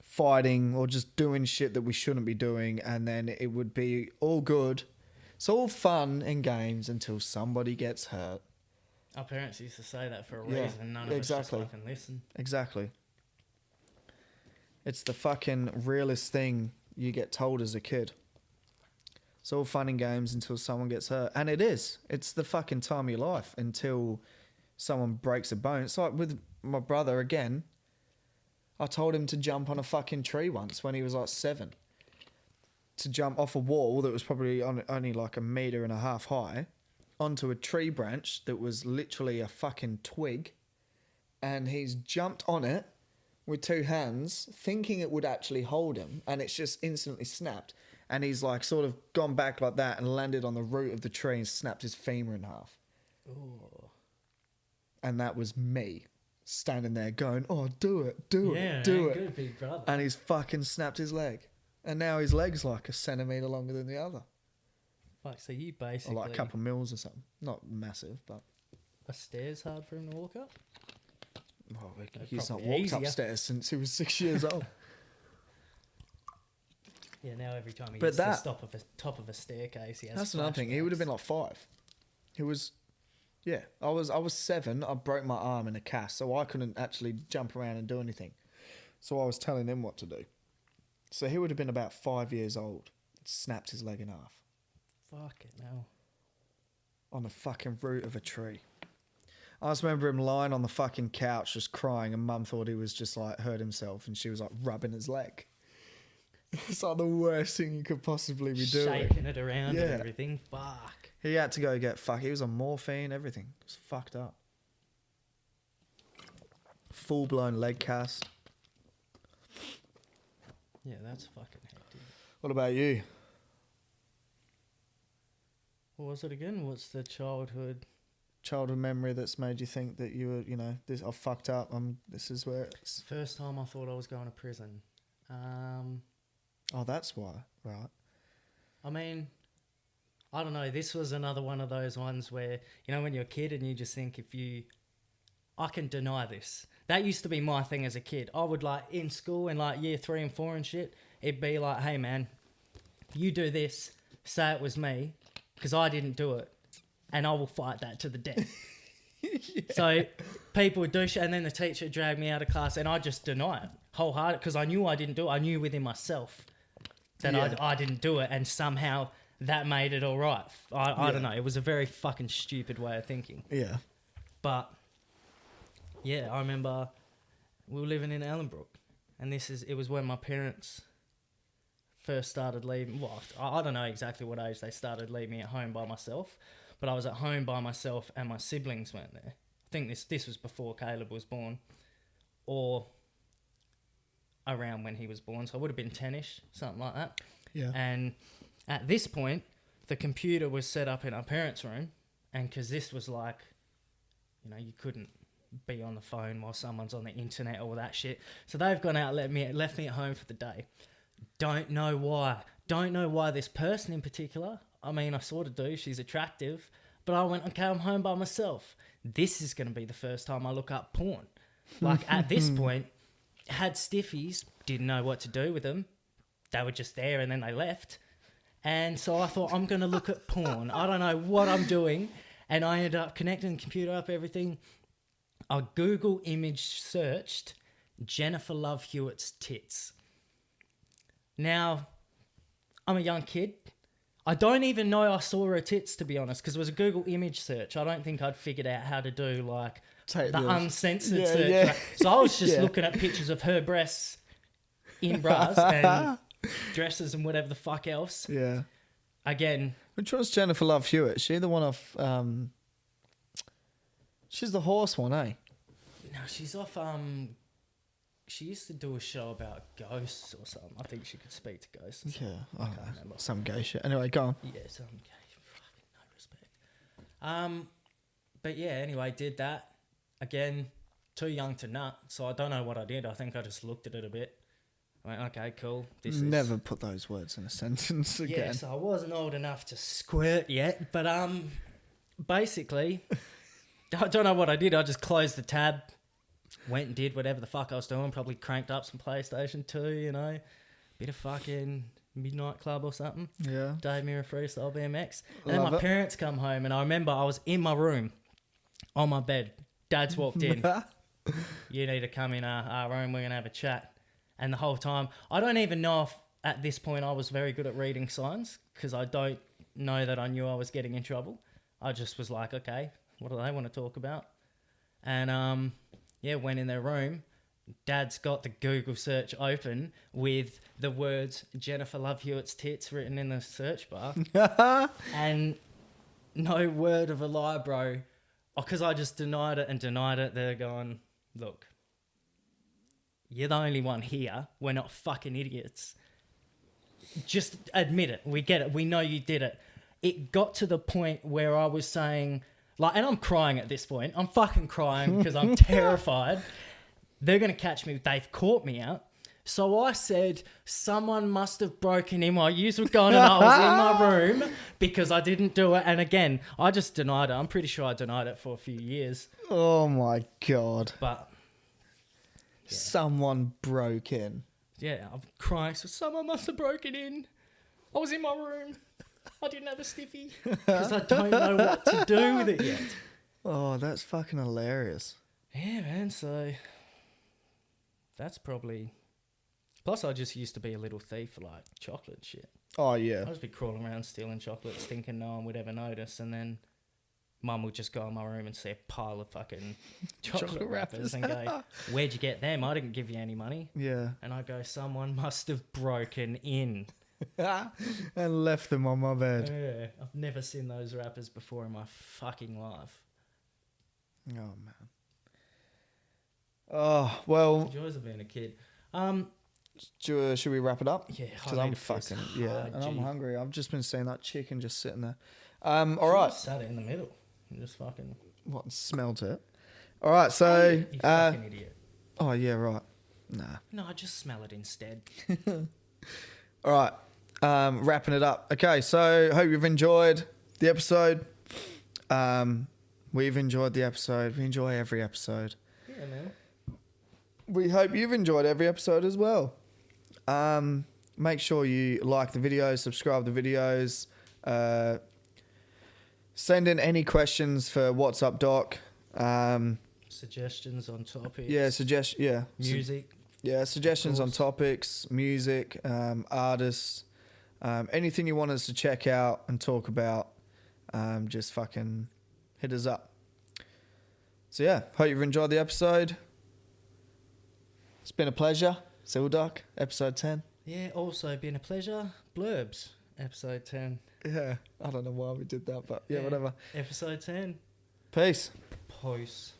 fighting or just doing shit that we shouldn't be doing, and then it would be all good. It's all fun and games until somebody gets hurt. Our parents used to say that for a reason. None of us just fucking listen. Exactly. It's the fucking realest thing you get told as a kid. It's all fun and games until someone gets hurt. And it is. It's the fucking time of your life until someone breaks a bone. It's like with my brother again. I told him to jump on a fucking tree once when he was like 7. To jump off a wall that was probably only like 1.5 meters high. Onto a tree branch that was literally a fucking twig, and he's jumped on it with 2 hands thinking it would actually hold him, and it's just instantly snapped, and he's like sort of gone back like that and landed on the root of the tree and snapped his femur in half. Ooh. And that was me standing there going, oh, do it, good big brother. And he's fucking snapped his leg, and now his leg's like 1 centimetre longer than the other. Fuck, so you basically... Or like a couple mils or something. Not massive, but... Are stairs hard for him to walk up? Well, he's not walked upstairs since he was 6 years old. Yeah, now every time he gets to the top of a staircase, he has... That's another thing. He would have been like 5. He was... Yeah, I was 7. I broke my arm in a cast, so I couldn't actually jump around and do anything. So I was telling him what to do. So he would have been about 5 years old. Snapped his leg in half. Fucking hell. On the fucking root of a tree. I just remember him lying on the fucking couch just crying, and Mum thought he was just like hurt himself, and she was like rubbing his leg. It's like the worst thing you could possibly be doing. Shaking it around and everything. Fuck. He had to go get He was on morphine, everything. It was fucked up. Full blown leg cast. Yeah, that's fucking hectic. What about you? What was it again? What's the childhood Memory that's made you think that you were, this? I fucked up. This is where it's. First time I thought I was going to prison. Oh, that's why, right? I mean, I don't know. This was another one of those ones where, when you're a kid and you just think I can deny this. That used to be my thing as a kid. I would in school in year 3 and 4 and shit, it'd be like, hey man, you do this, say it was me, because I didn't do it, and I will fight that to the death. Yeah. So people would do shit, and then the teacher would drag me out of class, and I just deny it wholehearted, because I knew I didn't do it. I knew within myself that I didn't do it, and somehow that made it all right. I don't know. It was a very fucking stupid way of thinking. Yeah. But, yeah, I remember we were living in Ellenbrook, and it was when my parents first started leaving. Well, I don't know exactly what age they started leaving me at home by myself, but I was at home by myself and my siblings weren't there. I think this was before Caleb was born, or around when he was born, so I would have been 10ish, something like that. Yeah. And at this point, the computer was set up in our parents' room, and because this was you couldn't be on the phone while someone's on the internet or that shit, so they've gone out and left me at home for the day. Don't know why this person in particular. I mean, I sort of do. She's attractive. But I went, okay, I'm home by myself. This is going to be the first time I look up porn. At this point, had stiffies, didn't know what to do with them. They were just there and then they left. And so I thought, I'm going to look at porn. I don't know what I'm doing. And I ended up connecting the computer up, everything. I Google image searched Jennifer Love Hewitt's tits. Now, I'm a young kid. I don't even know I saw her tits, to be honest, because it was a Google image search. I don't think I'd figured out how to do, the uncensored search. Yeah. Right? So I was just looking at pictures of her breasts in bras and dresses and whatever the fuck else. Yeah. Again. Which one's Jennifer Love Hewitt? She the one off... she's the horse one, eh? No, she's off... She used to do a show about ghosts or something. I think she could speak to ghosts. Yeah, I can't remember. Some gay shit. Anyway, go on. Yeah, some gay. Fucking no respect. But yeah, anyway, did that. Again, too young to nut, so I don't know what I did. I think I just looked at it a bit. I went, okay, cool. Never put those words in a sentence again. Yeah, so I wasn't old enough to squirt yet, but basically, I don't know what I did. I just closed the tab. Went and did whatever the fuck I was doing. Probably cranked up some PlayStation 2, bit of fucking Midnight Club or something. Yeah. Dave Mirror Freestyle BMX. And then my parents come home, and I remember I was in my room on my bed. Dad's walked in. You need to come in our room. We're going to have a chat. And the whole time, I don't even know if at this point I was very good at reading signs, because I don't know that I knew I was getting in trouble. I just was like, okay, what do they want to talk about? And went in their room. Dad's got the Google search open with the words Jennifer Love Hewitt's tits written in the search bar. And no word of a lie, bro. Because I just denied it. They're going, look, you're the only one here. We're not fucking idiots. Just admit it. We get it. We know you did it. It got to the point where I was saying... and I'm crying at this point. I'm fucking crying because I'm terrified. They're going to catch me. They've caught me out. So I said, someone must have broken in while you were gone and I was in my room because I didn't do it. And again, I just denied it. I'm pretty sure I denied it for a few years. Oh my God. But... yeah. Someone broke in. Yeah, I'm crying. So someone must have broken in. I was in my room. I didn't have a stiffy because I don't know what to do with it yet. Oh, that's fucking hilarious. Yeah, man, so that's probably... Plus, I just used to be a little thief for, chocolate and shit. Oh, yeah. I'd just be crawling around stealing chocolates thinking no one would ever notice, and then Mum will just go in my room and see a pile of fucking chocolate wrappers and go, "Where'd you get them? I didn't give you any money." Yeah. And I go, "Someone must have broken in." And left them on my bed. Yeah, I've never seen those wrappers before in my fucking life. Oh, man. Oh, well. Joys of being a kid. Should we wrap it up? Yeah, Because I'm fucking, and I'm hungry. I've just been seeing that chicken just sitting there. All I right. sat it in the middle and just fucking... What, smelt it? All right, so... You fucking idiot. Oh, yeah, right. Nah. No, I just smell it instead. All right, wrapping it up. Okay, so hope you've enjoyed the episode. We've enjoyed the episode. We enjoy every episode. Yeah, man. We hope you've enjoyed every episode as well. Make sure you like the videos, subscribe to the videos. Send in any questions for What's Up Doc. Suggestions on topics. Yeah, Music. suggestions on topics, music, artists, anything you want us to check out and talk about. Just fucking hit us up. So yeah, hope you've enjoyed the episode. It's been a pleasure. It's Illdok, episode 10. Yeah, also been a pleasure. Blerbs, episode 10. Yeah, I don't know why we did that, but yeah, whatever. Episode 10. Peace. Peace.